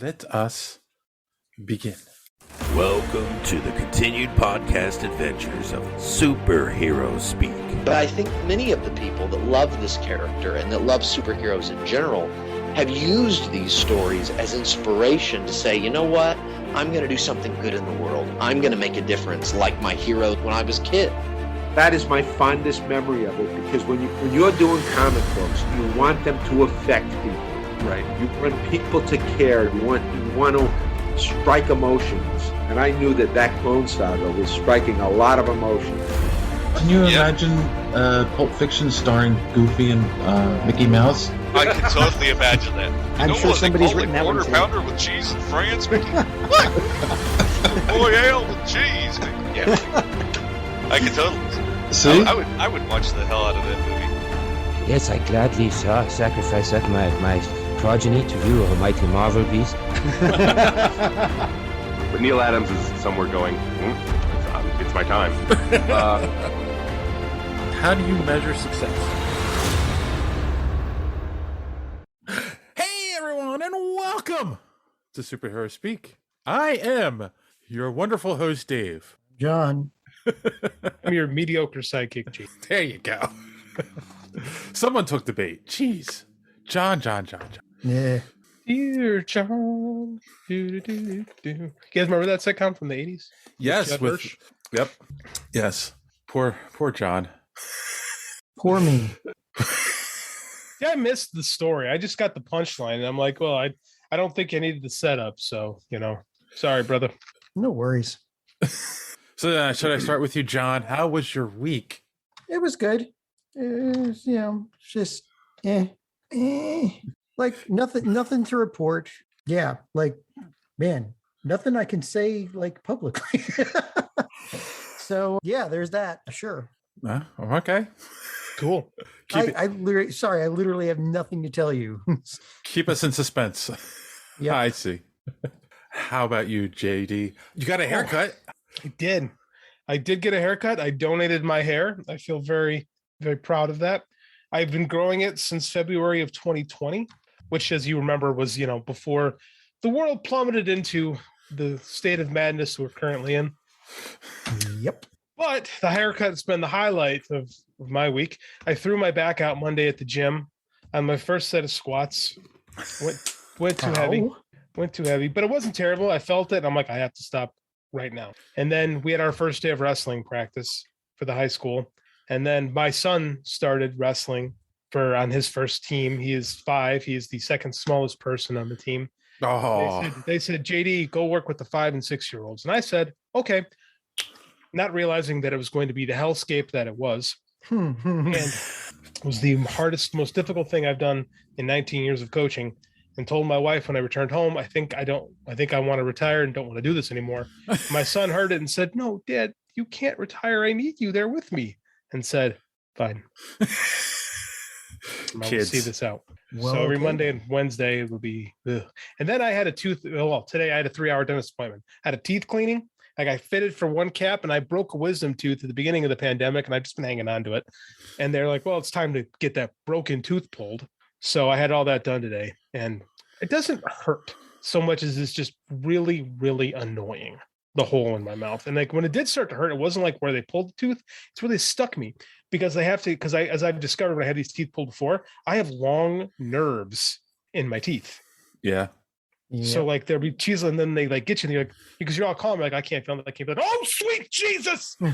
let us begin. Welcome to the continued podcast adventures of Superhero Speak. But I think many of the people that love this character and that love superheroes in general have used these stories as inspiration to say, you know what, I'm going to do something good in the world. I'm going to make a difference like my hero when I was a kid. That is my fondest memory of it, because when you're doing comic books, you want them to affect people. Right. You want people to care. You want to strike emotions. And I knew that Clone Saga was striking a lot of emotions. Can you imagine Pulp Fiction starring Goofy and Mickey Mouse? I can totally imagine that. I'm sure somebody's written that one quarter too. pounder with cheese and France. What? Royale with cheese. Yeah. I can totally. See? I would watch the hell out of that movie. Yes, I gladly sacrifice that my progeny to you, almighty Marvel beast. But Neil Adams is somewhere going, it's my time. How do you measure success? Hey, everyone, and welcome to Superhero Speak. I am your wonderful host, Dave. John. I'm your mediocre sidekick, G. There you go. Someone took the bait. Jeez. John. Yeah. Dear John. You guys remember that sitcom from the 80s? Yes. Yep. Yes. Poor John. Poor me. Yeah, I missed the story. I just got the punchline, and I'm like, well, I don't think I needed the setup, so, sorry, brother. No worries. So should I start with you, John? How was your week? It was good. Just like nothing to report. Yeah, like, man, nothing I can say like publicly. So yeah, there's that. Sure. Okay. Cool. I literally have nothing to tell you. Keep us in suspense. Yeah, I see. How about you, JD? You got a haircut? I did get a haircut. I donated my hair. I feel very, very proud of that. I've been growing it since February of 2020, which, as you remember, was, before the world plummeted into the state of madness we're currently in. Yep. But the haircut's been the highlight of my week. I threw my back out Monday at the gym on my first set of squats. Went too heavy. But it wasn't terrible. I felt it. And I'm like, I have to stop right now. And then we had our first day of wrestling practice for the high school. And then my son started wrestling on his first team. He is 5. He is the second smallest person on the team. Oh. They said, JD, go work with the 5 and 6-year-olds. And I said, okay, not realizing that it was going to be the hellscape that it was. And it was the hardest, most difficult thing I've done in 19 years of coaching. And told my wife when I returned home, I think I want to retire and don't want to do this anymore. My son heard it and said, no, Dad, you can't retire. I need you there with me. And said, fine. I'll see this out. Well, so every okay. Monday and Wednesday it will be. Ugh. And then I had today I had a 3-hour dentist appointment. I had a teeth cleaning. I got fitted for one cap and I broke a wisdom tooth at the beginning of the pandemic and I've just been hanging on to it. And they're like, well, it's time to get that broken tooth pulled. So I had all that done today, and it doesn't hurt so much as it's just really, really annoying, the hole in my mouth. And like when it did start to hurt, it wasn't like where they pulled the tooth. It's where they stuck me because as I've discovered when I had these teeth pulled before, I have long nerves in my teeth. Yeah. So like they'll be chiseling and then they like get you and you're like, because you're all calm, like I can't feel it. I can't feel it. Oh, sweet Jesus. So,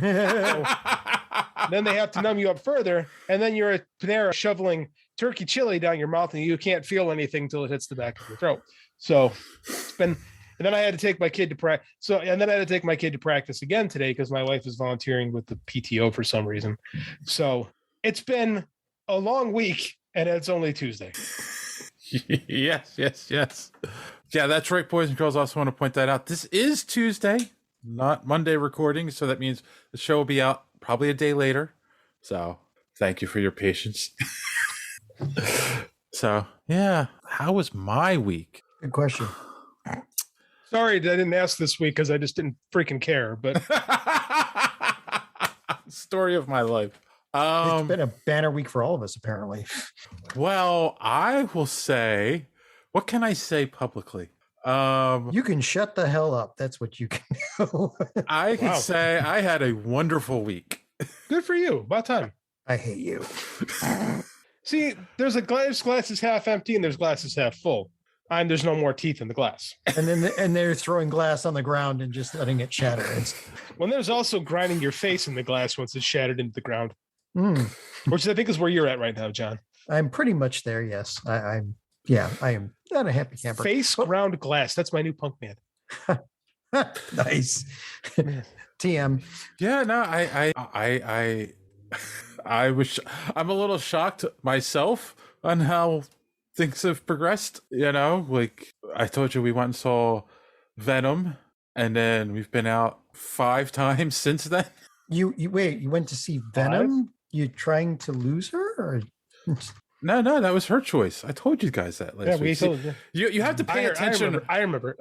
then they have to numb you up further. And then you're at Panera shoveling turkey chili down your mouth and you can't feel anything until it hits the back of your throat. So it's been, and then I had to take my kid to practice. And then I had to take my kid to practice again today because my wife is volunteering with the PTO for some reason. So it's been a long week and it's only Tuesday. Yes. Yeah, that's right, boys and girls. I also want to point that out. This is Tuesday, not Monday recording. So that means the show will be out probably a day later. So thank you for your patience. So, yeah. How was my week? Good question. Sorry, I didn't ask this week because I just didn't freaking care. But Story of my life. It's been a banner week for all of us, apparently. Well, I will say, what can I say publicly? You can shut the hell up. That's what you can do. I can say I had a wonderful week. Good for you. About time. I hate you. See, there's glass is half empty and there's glasses half full. There's no more teeth in the glass. And they're throwing glass on the ground and just letting it shatter. When there's also grinding your face in the glass once it's shattered into the ground, which I think is where you're at right now, John. I'm pretty much there. Yes, I am not a happy camper. Face ground glass. That's my new punk band. Nice. TM. Yeah, no, I'm a little shocked myself on how things have progressed. You know, like I told you, we went and saw Venom, and then we've been out 5 times since then. You went to see Venom? You trying to lose her? Or? No, that was her choice. I told you guys that last week. You have to pay attention. I remember.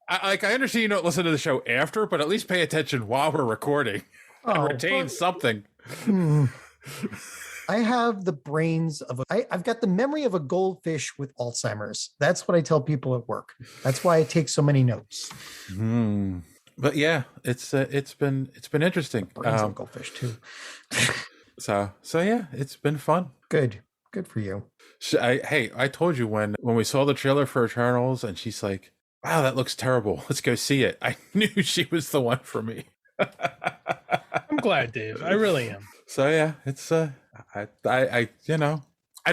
I understand you don't listen to the show after, but at least pay attention while we're recording and retain something. I have the brains of I've got the memory of a goldfish with Alzheimer's. That's what I tell people at work. That's why I take so many notes. But yeah, it's been interesting. Brains of goldfish too. So yeah, it's been fun. Good for you. I told you when we saw the trailer for Eternals, and she's like, "Wow, that looks terrible. Let's go see it." I knew she was the one for me. I'm glad, Dave. I really am. So yeah, it's I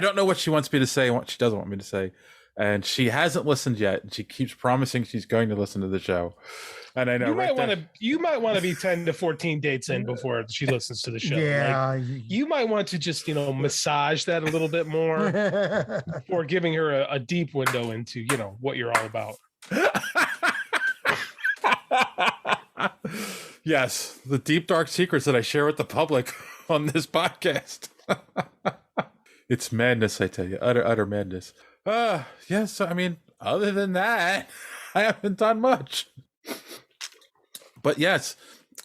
don't know what she wants me to say and what she doesn't want me to say, and she hasn't listened yet. And she keeps promising she's going to listen to the show. And I know you might want to be 10 to 14 dates in before she listens to the show. Yeah, like, you might want to just massage that a little bit more before giving her a deep window into what you're all about. Yes, the deep dark secrets that I share with the public on this podcast. It's madness, I tell you, utter madness. Yes, I mean, other than that, I haven't done much. But yes,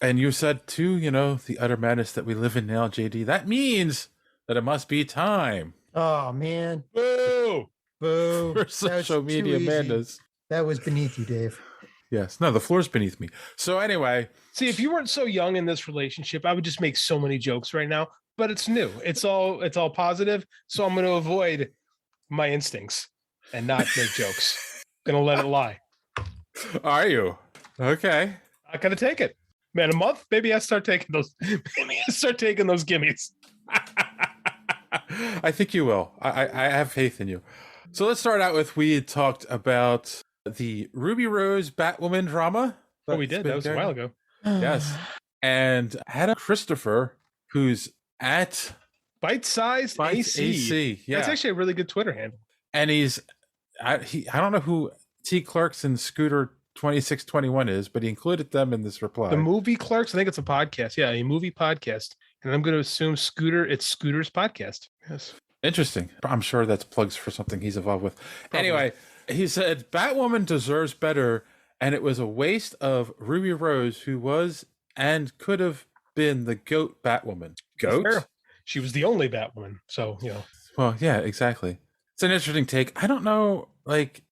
and you said too, the utter madness that we live in now, JD. That means that it must be time. Oh man, boo for social media madness. That was beneath you, Dave. Yes, no, the floor's beneath me. So anyway, see, if you weren't so young in this relationship, I would just make so many jokes right now. But it's new. It's all positive. So I'm going to avoid my instincts and not make jokes. Going to let it lie. Are you? Okay. Not going to take it. Man, a month, maybe I start taking those. Maybe I start taking those gimmies. I think you will. I have faith in you. So let's start out with, we had talked about the Ruby Rose Batwoman drama. Oh, we did. That was a while ago. Yes. And Adam Christopher, who's at Bite-sized AC. Yeah. That's actually a really good Twitter handle. And I don't know who T. Clerks and Scooter 2621 is, but he included them in this reply. The movie Clerks, I think it's a podcast. Yeah, a movie podcast. And I'm going to assume it's Scooter's podcast. Yes. Interesting. I'm sure that's plugs for something he's involved with. Probably. Anyway, he said, Batwoman deserves better, and it was a waste of Ruby Rose, who was and could have been the GOAT Batwoman. GOAT? Fair. She was the only Batwoman, so, Well, yeah, exactly. It's an interesting take. I don't know,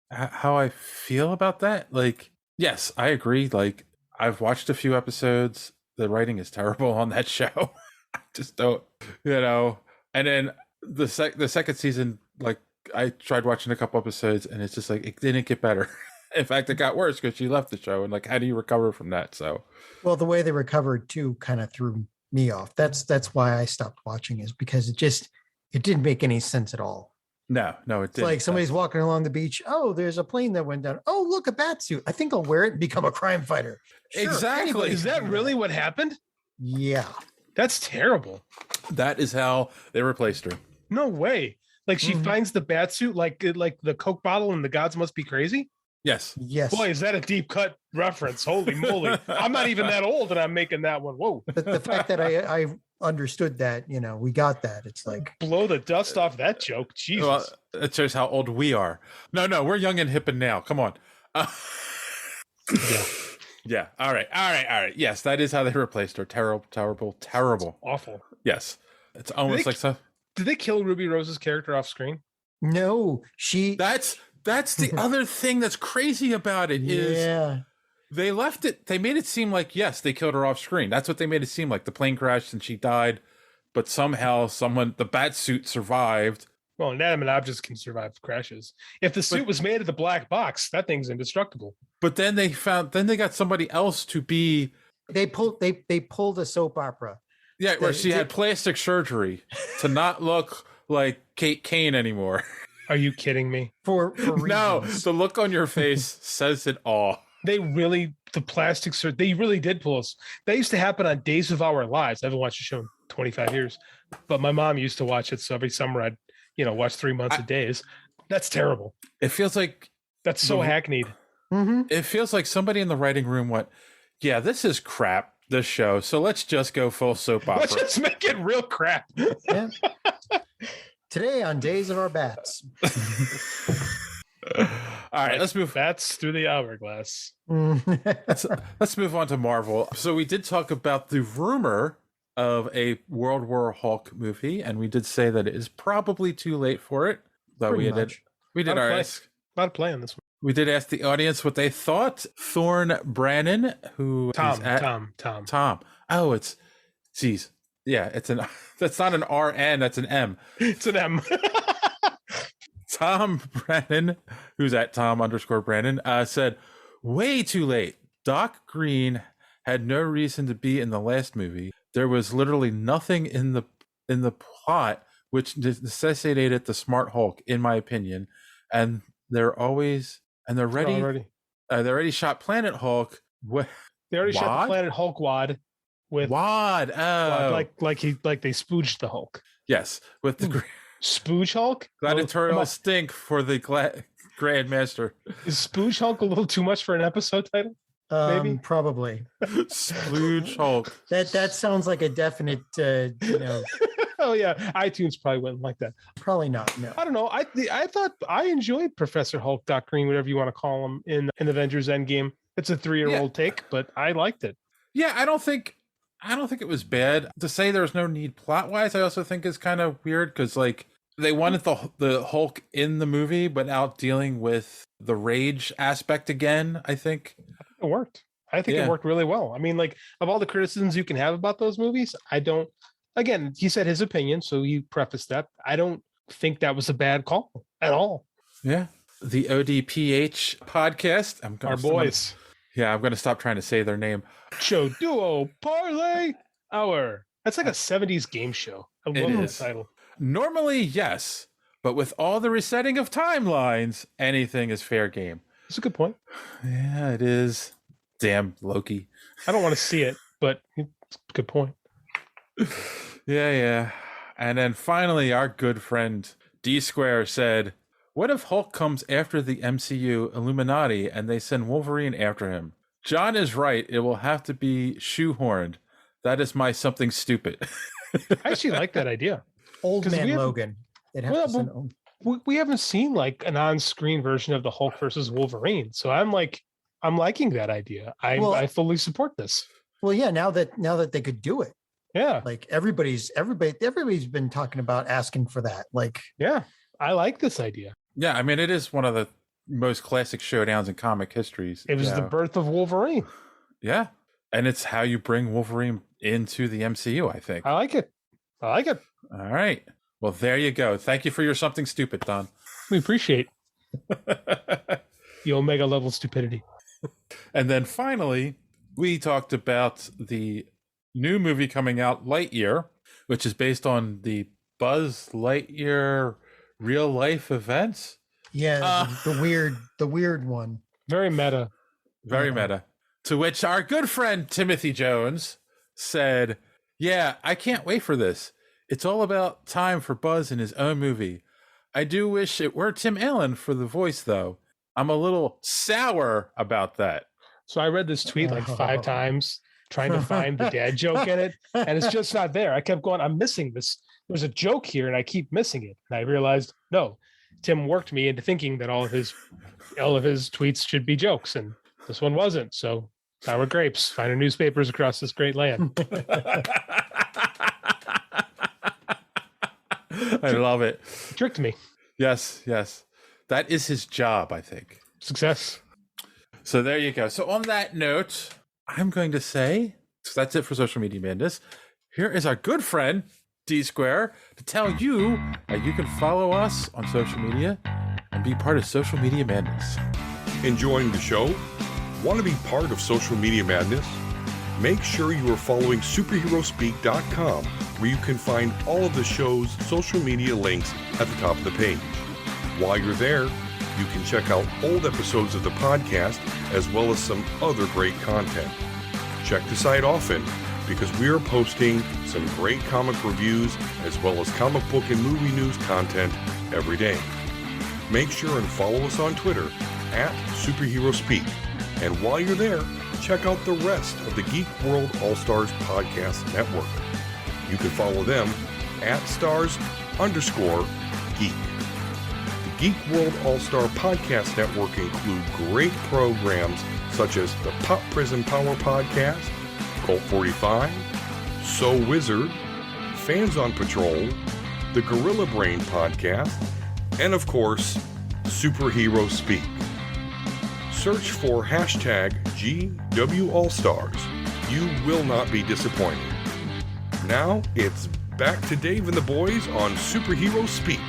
how I feel about that. Yes, I agree. I've watched a few episodes. The writing is terrible on that show. I just don't, And then the second season, I tried watching a couple episodes, and it's just it didn't get better. In fact, it got worse because she left the show. And how do you recover from that? So, well, the way they recovered too kind of threw me off. That's why I stopped watching, is because it didn't make any sense at all. No, it didn't. It's somebody's walking along the beach. Oh, there's a plane that went down. Oh, look, a bat suit. I think I'll wear it and become a crime fighter. Sure, exactly. Is that really what happened? Yeah. That's terrible. That is how they replaced her. No way. She finds the bat suit like the Coke bottle and the gods must be crazy? Yes. Boy, is that a deep cut reference. Holy moly. I'm not even that old and I'm making that one. Whoa. The fact that I understood that, we got that. It's blow the dust off that joke. Jesus. Well, it shows how old we are. No, we're young and hip and now. Come on. Yeah. All right. Yes, that is how they replaced her. Terrible. Awful. Yes. It's almost like so. Did they kill Ruby Rose's character off screen? No, That's That's the other thing that's crazy about it is they left it. They made it seem like, yes, they killed her off screen. That's what they made it seem like. The plane crashed and she died, but somehow the bat suit survived. Well, inanimate objects can survive crashes. If the suit was made of the black box, that thing's indestructible. But then they got somebody else to be. They pulled a soap opera. Yeah, where she had plastic surgery to not look like Kate Kane anymore. Are you kidding me? For no, reasons. the look on your face says it all. They really did pull us. That used to happen on Days of Our Lives. I haven't watched the show in 25 years, but my mom used to watch it. So every summer I'd, watch 3 months of Days. That's terrible. It feels like that's so hackneyed. Mm-hmm. It feels like somebody in the writing room went, yeah, this is crap, this show. So let's just go full soap opera. Let's just make it real crap. Yeah. Today on Days of Our Bats. All right, let's move bats through the hourglass. let's move on to Marvel. So we did talk about the rumor of a World War Hulk movie, and we did say that it is probably too late for it. Though we did ask. A lot of play on this one. We did ask the audience what they thought. Thorn Brannon, who Tom. Oh, yeah, that's not an RN, that's an M. It's an M. Tom Brannon, who's at Tom_Brannon, said, way too late. Doc Green had no reason to be in the last movie. There was literally nothing in the plot which necessitated the Smart Hulk, in my opinion. And they already shot Planet Hulk. They already shot the Planet Hulk wad with wad. Oh, like they spooged the Hulk. Yes, with the spooge Hulk. Gladiatorial stink for the Grandmaster. Is spooge Hulk a little too much for an episode title? Maybe, probably. Splooge Hulk. That sounds like a definite. Oh yeah, iTunes probably wouldn't like that. Probably not. No, I don't know. I thought I enjoyed Professor Hulk, Doc Green, whatever you want to call him, in Avengers Endgame. It's a 3-year-old take, but I liked it. Yeah, I don't think it was bad. To say there's no need plot wise, I also think is kind of weird because like they wanted the Hulk in the movie, but now dealing with the rage aspect again. I think it worked. I think it worked really well. I mean, like of all the criticisms you can have about those movies, I don't. Again, he said his opinion, so you prefaced that. I don't think that was a bad call at all. Yeah. The ODPH podcast. Our boys. I'm going to stop trying to say their name. Show Duo Parlay Hour. That's like a 70s game show. I love that title. Normally, yes. But with all the resetting of timelines, anything is fair game. That's a good point. Yeah, it is. Damn, Loki. I don't want to see it, but it's a good point. Yeah. And then finally, our good friend D-Square said, what if Hulk comes after the MCU Illuminati and they send Wolverine after him? John is right. It will have to be shoehorned. That is my something stupid. I actually like that idea. Old Man Logan. We haven't seen like an on-screen version of the Hulk versus Wolverine. So I'm liking that idea. I fully support this. Well, yeah, now that they could do it. Yeah. Like everybody's been talking about asking for that. Like, yeah, I like this idea. Yeah, I mean, it is one of the most classic showdowns in comic histories. It was the birth of Wolverine. Yeah. And it's how you bring Wolverine into the MCU, I think. I like it. All right. Well, there you go. Thank you for your something stupid, Don. We appreciate the Omega level stupidity. And then finally, we talked about the new movie coming out, Lightyear, which is based on the Buzz Lightyear real life events. Yeah, the weird one. Very meta. Very meta. To which our good friend Timothy Jones said, yeah, I can't wait for this. It's all about time for Buzz in his own movie. I do wish it were Tim Allen for the voice, though. I'm a litlittle sour about that. So I read this tweet like 5 times trying to find the dad joke in it, and it's just not there. I kept going, I'm missing this. There's a joke here, and I keep missing it. And I realized, no, Tim worked me into thinking that all of his tweets should be jokes, and this one wasn't. So sour grapes, finer newspapers across this great land. I love it. Tricked me. Yes. That is his job, I think. Success. So there you go. So on that note, I'm going to say, so that's it for Social Media Madness. Here is our good friend, D Square, to tell you that you can follow us on social media and be part of Social Media Madness. Enjoying the show? Want to be part of Social Media Madness? Make sure you are following superheroespeak.com, where you can find all of the show's social media links at the top of the page. While you're there, you can check out old episodes of the podcast as well as some other great content. Check the site often because we are posting some great comic reviews as well as comic book and movie news content every day. Make sure and follow us on Twitter at SuperheroSpeak. And while you're there, check out the rest of the Geek World All-Stars Podcast Network. You can follow them at @stars_geek. The Geek World All-Star Podcast Network include great programs such as the Pop Prison Power Podcast, Cult 45, So Wizard, Fans on Patrol, the Gorilla Brain Podcast, and of course, Superhero Speak. Search for #GWAllStars. You will not be disappointed. Now it's back to Dave and the boys on Superhero Speak.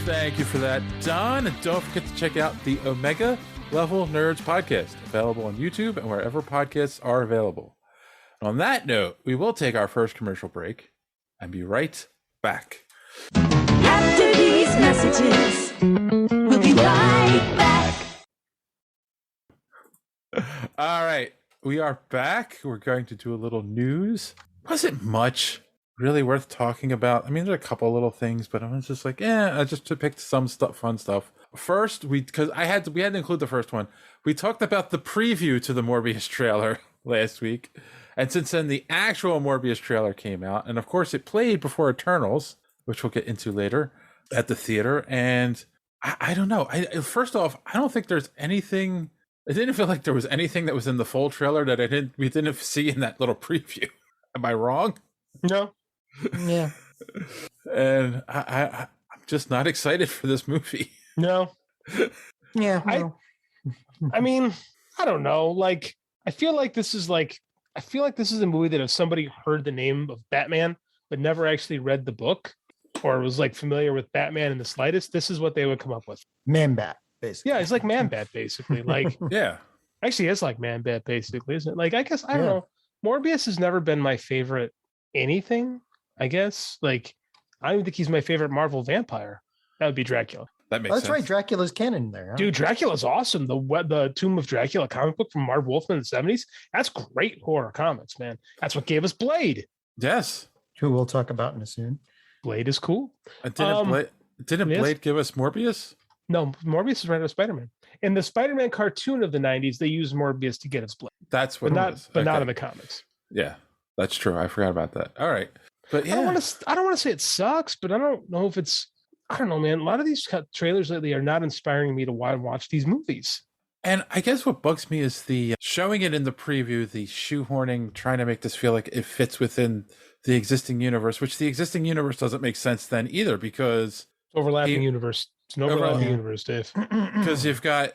Thank you for that, Don. And don't forget to check out the Omega Level Nerds podcast, available on YouTube and wherever podcasts are available. On that note, we will take our first commercial break and be right back. After these messages, we'll be right back. All right, we are back. We're going to do a little news. Wasn't much really worth talking about. I mean, there's a couple little things, but I was just like, I just picked some stuff, fun stuff. First, because we had to include the first one. We talked about the preview to the Morbius trailer last week, and since then the actual Morbius trailer came out, and of course it played before Eternals, which we'll get into later at the theater. And I don't know. First off, I don't think there's anything. I didn't feel like there was anything that was in the full trailer that we didn't see in that little preview. Am I wrong? No. Yeah. And I'm just not excited for this movie. No. Yeah. I mean, I don't know. Like, I feel like this is a movie that if somebody heard the name of Batman but never actually read the book or was like familiar with Batman in the slightest, this is what they would come up with. Man-Bat, basically. Yeah, it's like Man-Bat, basically. Like, yeah. Actually, it's like Man-Bat, basically, isn't it? Like, I guess, I don't know. Morbius has never been my favorite anything, I guess. Like, I don't think he's my favorite Marvel vampire. That would be Dracula. That makes sense. That's right. Dracula's canon there. Huh? Dude, Dracula's awesome. The Tomb of Dracula comic book from Marv Wolfman in the 70s. That's great horror comics, man. That's what gave us Blade. Yes. Who we'll talk about in a soon. Blade is cool. Didn't Blade give us Morbius? No, Morbius is right out of Spider-Man. In the Spider-Man cartoon of the 90s, they used Morbius to get us Blade. That's what not in the comics. Yeah, that's true. I forgot about that. All right. But yeah. I don't want to say it sucks, but I don't know if it's, I don't know, man. A lot of these trailers lately are not inspiring me to watch these movies. And I guess what bugs me is the showing it in the preview, the shoehorning, trying to make this feel like it fits within the existing universe, which the existing universe doesn't make sense then either, because overlapping universe. It's an overlapping universe, Dave. Because you've got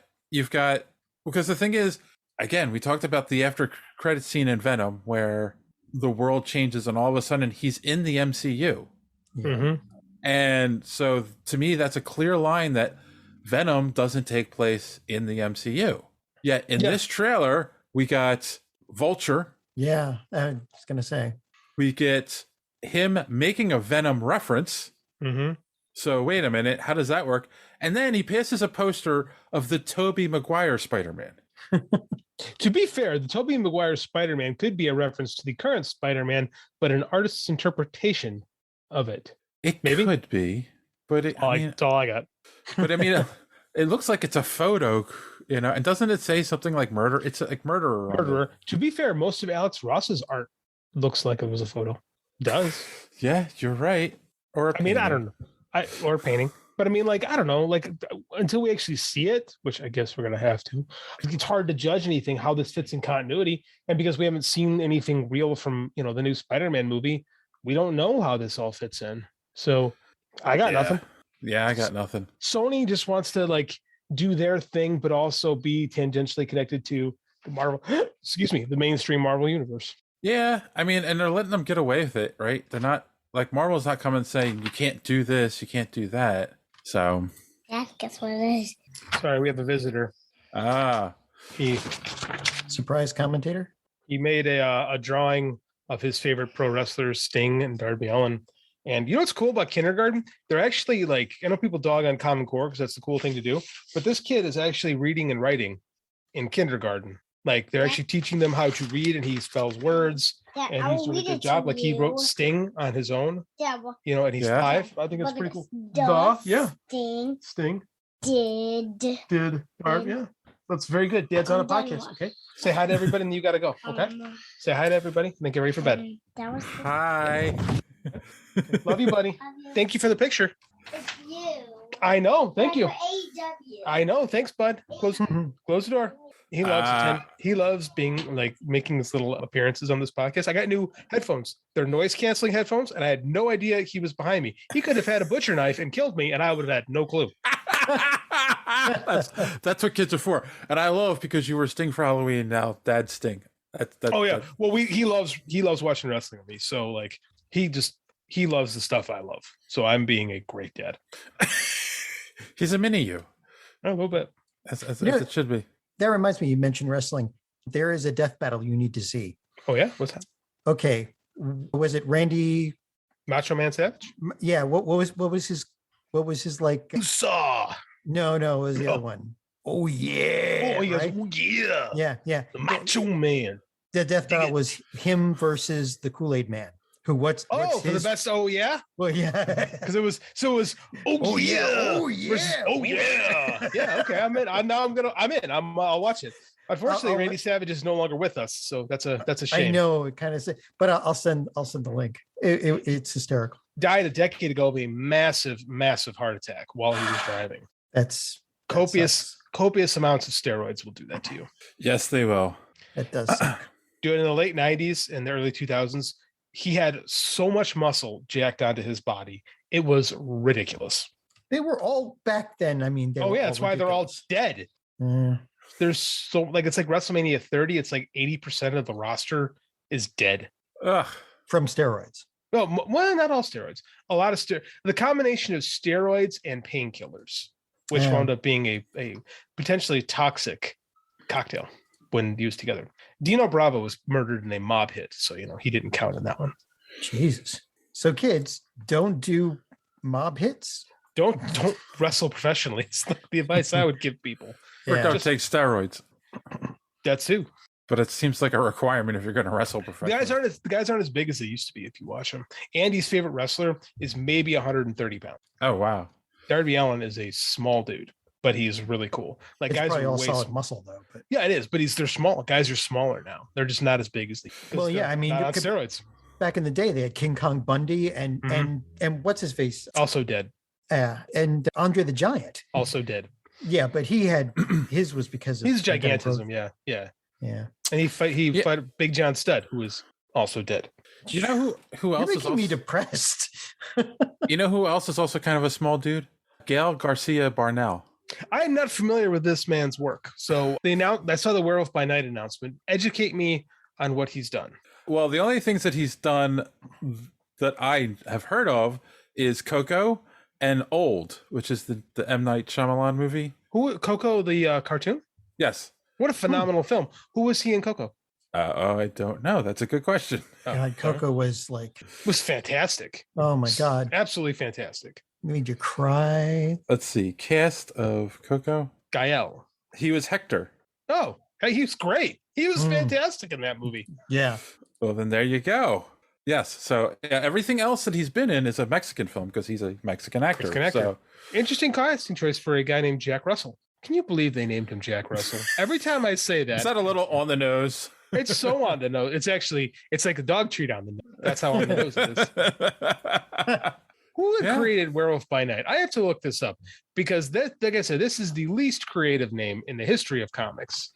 because the thing is, again, we talked about the after credit scene in Venom where the world changes and all of a sudden he's in the MCU. Mm-hmm. And so to me, that's a clear line that Venom doesn't take place in the MCU. Yet in this trailer, we got Vulture. Yeah, I was going to say. We get him making a Venom reference. Mm-hmm. So wait a minute, how does that work? And then he passes a poster of the Tobey Maguire Spider-Man. To be fair, the Tobey Maguire Spider-Man could be a reference to the current Spider-Man, but an artist's interpretation of it. It could be, but that's all I got. But I mean, it looks like it's a photo, and doesn't it say something like murder? It's like murderer. Murderer. To be fair, most of Alex Ross's art looks like it was a photo. It does. Yeah, you're right. Or I don't know. Or painting. But I mean, like, I don't know, like until we actually see it, which I guess we're going to have to, it's hard to judge anything, how this fits in continuity. And because we haven't seen anything real from, the new Spider-Man movie, we don't know how this all fits in. So I got nothing. Yeah, I got nothing. Sony just wants to like do their thing, but also be tangentially connected to the Marvel, the mainstream Marvel universe. Yeah, I mean, and they're letting them get away with it, right? They're not like Marvel's not coming saying you can't do this, you can't do that. So, yeah, guess what it is? Sorry, we have a visitor. He surprise commentator. He made a drawing of his favorite pro wrestlers, Sting and Darby Allin. And you know what's cool about kindergarten? They're actually like, I know people dog on Common Core because that's the cool thing to do, but this kid is actually reading and writing in kindergarten. Like they're actually teaching them how to read, and he spells words, and he's doing a good job. Like he wrote Sting on his own. Yeah, well, and he's 5. I think it's pretty cool. Sting did Barb, yeah. That's very good. Dad's on a podcast. Okay. Say hi to everybody and you gotta go. Okay. Say hi to everybody and then get ready for bed. Hi. Love you, buddy. Thank you for the picture. It's you. I know. Thank you. AEW. I know. Thanks, bud. Close the door. He loves he loves being like making his little appearances on this podcast. I got new headphones. They're noise canceling headphones, and I had no idea he was behind me. He could have had a butcher knife and killed me, and I would have had no clue. That's what kids are for. And I love because you were Sting for Halloween, now Dad's Sting. Well, he loves watching wrestling with me. So like he loves the stuff I love. So I'm being a great dad. He's a mini you. A little bit. As it should be. That reminds me, you mentioned wrestling. There is a death battle you need to see. Oh yeah? What's that? Okay. Was it Randy Macho Man Savage? Yeah, what was his like Saw? No, it was the other one. Oh yeah. Oh yes. Right? Oh yeah. Yeah. The Macho Man. The death battle was him versus the Kool-Aid Man. What's for the best? Oh yeah. Well, yeah. Because it was oh yeah versus oh yeah. Yeah. Okay, I'm in. I'll watch it. Unfortunately, Randy Savage is no longer with us, so that's a shame. I know it kind of, but I'll send the link. It's hysterical. Died a decade ago of a massive heart attack while he was driving. That's copious amounts of steroids will do that to you. Yes, they will. It does. During the late 90s and the early 2000s, he had so much muscle jacked onto his body. It was ridiculous. They were all back then. I mean, that's why they're all dead. There's so it's like WrestleMania 30. It's like 80% of the roster is dead. From steroids. Well, not all steroids. A lot of the combination of steroids and painkillers, which wound up being a potentially toxic cocktail when used together. Dino Bravo was murdered in a mob hit, so he didn't count in that one. Jesus. So kids, don't do mob hits. Don't wrestle professionally. It's like the advice I would give people. Or don't take steroids. That too. But it seems like a requirement if you're going to wrestle professionally. The guys aren't as big as they used to be if you watch them. Andy's favorite wrestler is maybe 130 pounds. Oh wow. Darby Allin is a small dude, but he's really cool. Like it's guys probably are all way solid muscle though. But... Yeah, it is. But they're small. Guys are smaller now. They're just not as big as they. Well, yeah, I mean, on steroids. Back in the day, they had King Kong Bundy and what's his face? Also dead. And Andre the Giant. Also dead. Yeah, but he had his was because of his gigantism. Yeah. And he fought Big John Studd, who is also dead. Do you know who else You're is making me depressed? You know who else is also kind of a small dude? Gail Garcia Barnell. I'm not familiar with this man's work, so I saw the Werewolf by Night announcement. Educate me on what he's done. Well, the only things that he's done that I have heard of is Coco and Old, which is the M. Night Shyamalan movie. Coco, the cartoon? Yes. What a phenomenal film. Who was he in Coco? I don't know. That's a good question. God, Coco was fantastic. Oh my God. Absolutely fantastic. Made you cry. Let's see. Cast of Coco. Gael. He was Hector. Oh, hey, he was great. He was fantastic in that movie. Yeah. Well, then there you go. Yes. So everything else that he's been in is a Mexican film because he's a Mexican actor. So interesting casting choice for a guy named Jack Russell. Can you believe they named him Jack Russell? Every time I say that, is that a little on the nose? It's so on the nose. It's like a dog treat on the nose. That's how on the nose it is. Who created Werewolf by Night? I have to look this up because like I said, this is the least creative name in the history of comics.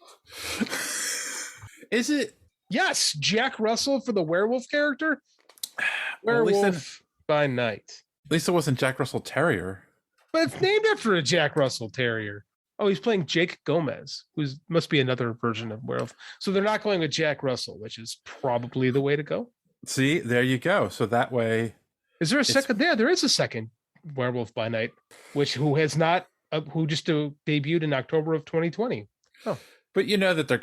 Is it? Yes, Jack Russell for the werewolf character. Werewolf by Night. At least it wasn't Jack Russell Terrier. But it's named after a Jack Russell Terrier. Oh, he's playing Jake Gomez, who must be another version of Werewolf. So they're not going with Jack Russell, which is probably the way to go. See, there you go. So that way, is there a second? Yeah, there is a second Werewolf by Night, who just debuted in October of 2020. Oh, but you know that they're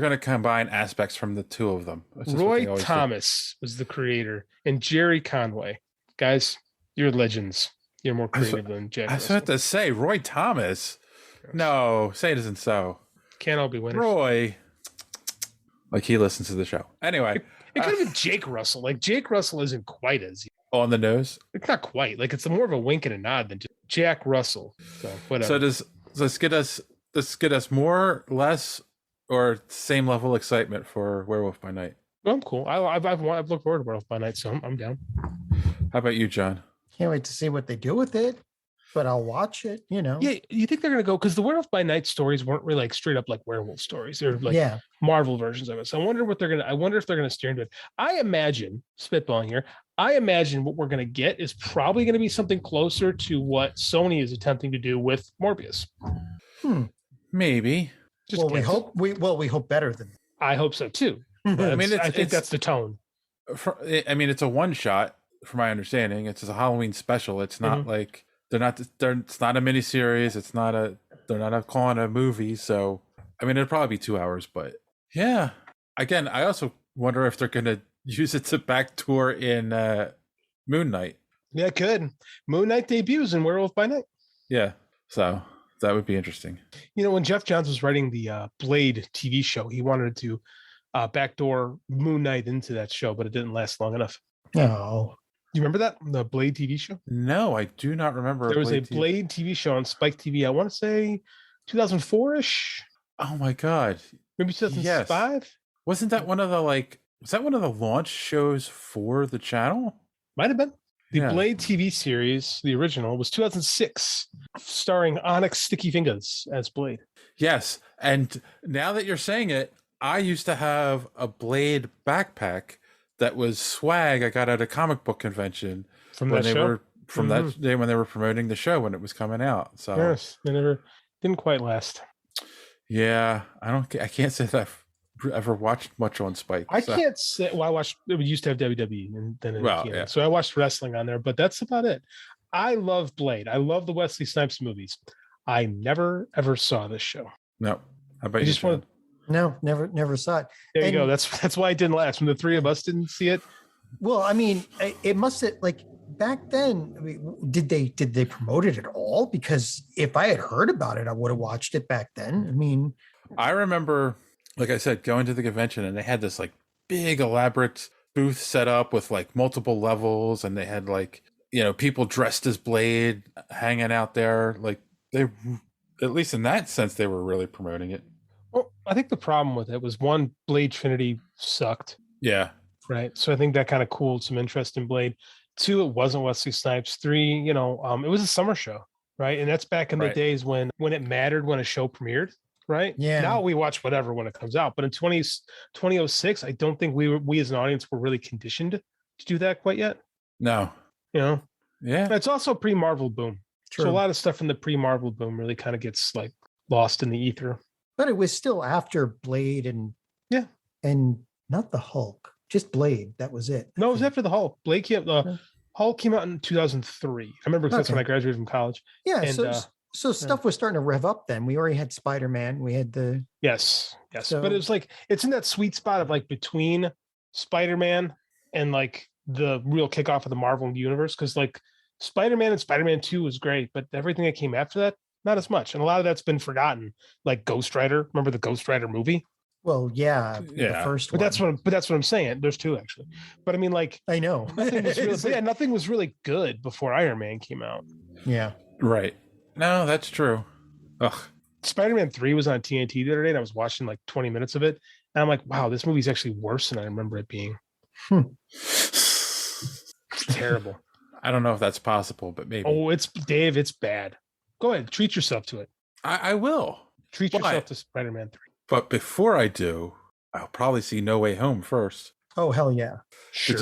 gonna combine aspects from the two of them. Roy Thomas was the creator, and Jerry Conway. Guys, you're legends. You're more creative than Jack. I was about to say Roy Thomas. No, say it isn't so. Can't all be winners. Roy, like he listens to the show. Anyway, it could have been Jake Russell. Like Jake Russell isn't quite as on the nose. It's not quite. Like it's more of a wink and a nod than just Jack Russell. So whatever. So does this get us more, less, or same level excitement for Werewolf by Night? Well, I'm cool. I've looked forward to Werewolf by Night, so I'm down. How about you, John? Can't wait to see what they do with it. But I'll watch it, Yeah, you think they're gonna go because the Werewolf by Night stories weren't really like straight up like werewolf stories. They're like Marvel versions of it. So I wonder if they're gonna steer into it. I imagine, spitballing here, what we're gonna get is probably gonna be something closer to what Sony is attempting to do with Morbius. Maybe. We hope better than that. I hope so too. I think that's the tone. It's a one shot, from my understanding. It's a Halloween special. It's not like it's not a miniseries. They're not calling it a movie. So, it'll probably be 2 hours, but yeah. Again, I also wonder if they're going to use it to back tour in Moon Knight. Yeah, it could. Moon Knight debuts in Werewolf by Night. Yeah. So that would be interesting. When Jeff Johns was writing the Blade TV show, he wanted to backdoor Moon Knight into that show, but it didn't last long enough. No. You remember that? The Blade TV show? No, I do not remember. There was a Blade TV show on Spike TV. I want to say 2004-ish. Oh my God. Maybe 2005? Yes. Wasn't that one of the launch shows for the channel? Might have been. The Blade TV series, the original, was 2006, starring Onyx Sticky Fingers as Blade. Yes. And now that you're saying it, I used to have a Blade backpack that was swag I got at a comic book convention from that show? That day when they were promoting the show when it was coming out. So yes, they didn't quite last. Yeah, I can't say that I've ever watched much on Spike. Can't say. Well, I watched. We used to have WWE, and then so I watched wrestling on there, but that's about it. I love Blade. I love the Wesley Snipes movies. I never ever saw this show. No, how about you? No, never saw it. There you go. That's why it didn't last. When the three of us didn't see it. Well, it must have back then. Did they promote it at all? Because if I had heard about it, I would have watched it back then. I remember, like I said, going to the convention and they had this big elaborate booth set up with multiple levels, and they had people dressed as Blade hanging out there. They, at least in that sense, they were really promoting it. Well, I think the problem with it was one, Blade Trinity sucked. Yeah. Right. So I think that kind of cooled some interest in Blade. 2, it wasn't Wesley Snipes. 3, it was a summer show, right? And that's back in the days when it mattered when a show premiered, right? Yeah. Now we watch whatever when it comes out. But in 2006, I don't think we as an audience were really conditioned to do that quite yet. No. Yeah. It's also pre-Marvel boom. True. So a lot of stuff in the pre-Marvel boom really kind of gets lost in the ether. But it was still after Blade and not the Hulk, just Blade. That was it. No, it was after the Hulk. Hulk came out in 2003. I remember that's when I graduated from college. Yeah. And, so stuff was starting to rev up then. We already had Spider-Man. We had the yes. But it was it's in that sweet spot of between Spider-Man and the real kickoff of the Marvel universe. Because Spider-Man and Spider-Man 2 was great, but everything that came after that, not as much. And a lot of that's been forgotten. Like Ghost Rider. Remember the Ghost Rider movie? Well, the first one. But that's what I'm saying. There's 2 actually. But I know. Nothing was really good before Iron Man came out. Yeah. Right. No, that's true. Ugh. Spider-Man 3 was on TNT the other day, and I was watching 20 minutes of it. And I'm like, wow, this movie's actually worse than I remember it being. It's terrible. I don't know if that's possible, but maybe. Oh, it's Dave. It's bad. Go ahead. Treat yourself to it. I will. Treat yourself to Spider-Man 3. But before I do, I'll probably see No Way Home first. Oh, hell yeah. Sure.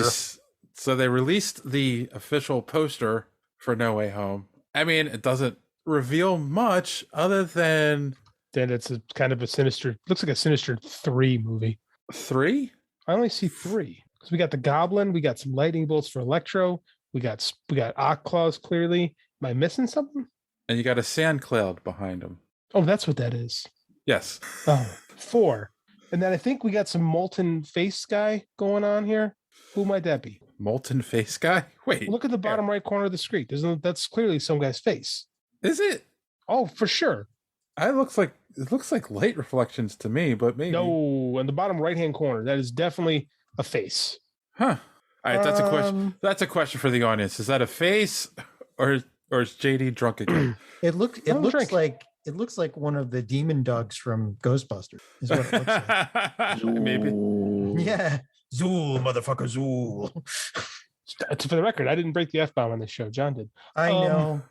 So they released the official poster for No Way Home, I mean, it doesn't reveal much other than Then it's a kind of a sinister. Looks like a Sinister 3 movie. 3. I only see 3 because we got the Goblin, we got some lightning bolts for Electro, we got Ock Claws. Clearly, am I missing something? And you got a sand cloud behind him. Oh, that's what that is. Yes. Oh, 4. And then I think we got some molten face guy going on here. Who might that be? Molten face guy? Wait. Look at the bottom right corner of the screen. That's clearly some guy's face. Is it? Oh, for sure. It looks like light reflections to me, but maybe. No, in the bottom right-hand corner, that is definitely a face. Huh. All right, that's a question. That's a question for the audience. Is that a face, or is JD drunk again? It looks like one of the demon dogs from Ghostbusters. Is what it looks like. Maybe. Yeah, Zool, motherfucker, Zool. For the record, I didn't break the F-bomb on this show. John did. I know.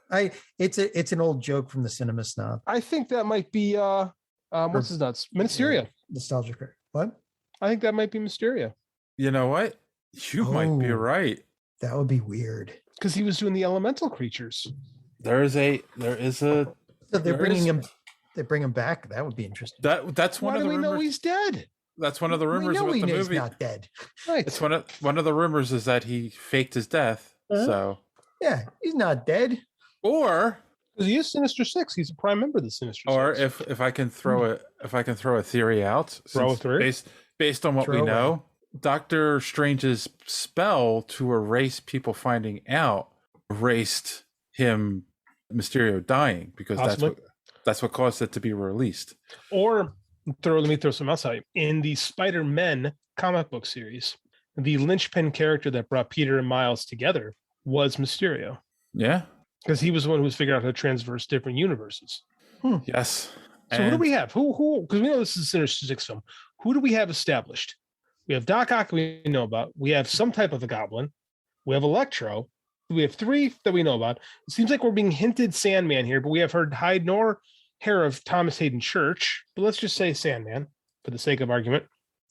It's an old joke from the Cinema Snob. I think that might be what's his nuts? Mysterio. Nostalgia Critic. What? I think that might be Mysterio. You know what? You might be right. That would be weird. Because he was doing the elemental creatures. There is a. So they're bringing him. They bring him back. That would be interesting. That's one Why of do the we know rumors. he's dead? That's one of the rumors about the movie. He's not dead. Right. It's one of the rumors is that he faked his death. So yeah, he's not dead. Or because he is Sinister Six, he's a prime member of the Sinister or Six. if I can throw a theory out, based on what we know, Doctor Strange's spell to erase people finding out erased him, Mysterio dying, because that's what caused it to be released. Or let me throw something else out. In the Spider-Men comic book series, the linchpin character that brought Peter and Miles together was Mysterio. Yeah. Because he was the one who was figuring out how to transverse different universes. Yes. So who do we have? Who? Because we know this is a Sinister Six film. Who do we have established? We have Doc Ock we know about. We have some type of a goblin. We have Electro. We have 3 that we know about. It seems like we're being hinted Sandman here, but we have heard hide nor hair of Thomas Hayden Church. But let's just say Sandman for the sake of argument.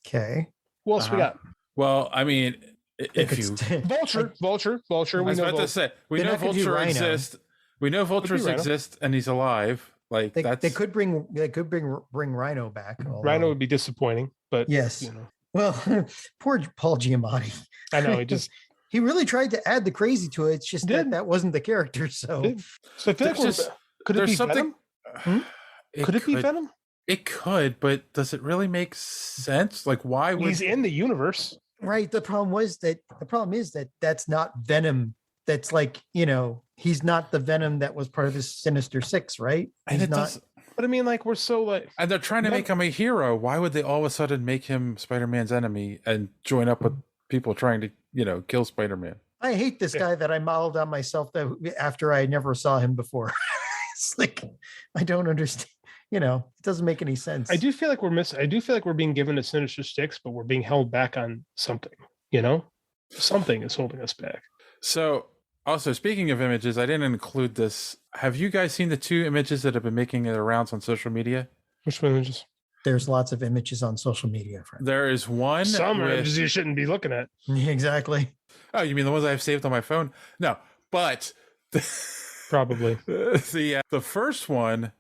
Okay. Who else we got? Well, I mean, if you Vulture. We I was about to say we know Vulture exists. We know Vultures exist, and he's alive. Like they could bring Rhino back. Rhino would be disappointing, but yes. You know. Well, poor Paul Giamatti. I know he really tried to add the crazy to it. It's just that wasn't the character. So I feel like could it be Venom? Could it be Venom? It could, but does it really make sense? Like, why would he's in the universe? Right. The problem is that that's not Venom. That's like, he's not the Venom that was part of the Sinister Six, right? And but I mean, like, we're so like, and they're trying to make him a hero. Why would they all of a sudden make him Spider-Man's enemy and join up with people trying to, kill Spider-Man? I hate this guy that I modeled on myself after I never saw him before. It's like, I don't understand. It doesn't make any sense. I do feel like we're being given a Sinister Six, but we're being held back on something. Something is holding us back. So, also speaking of images, I didn't include this. Have you guys seen the 2 images that have been making their rounds on social media? Which images? There's lots of images on social media. Friend. There is one. Some images you shouldn't be looking at. Exactly. Oh, you mean the ones I have saved on my phone? No, but probably the first one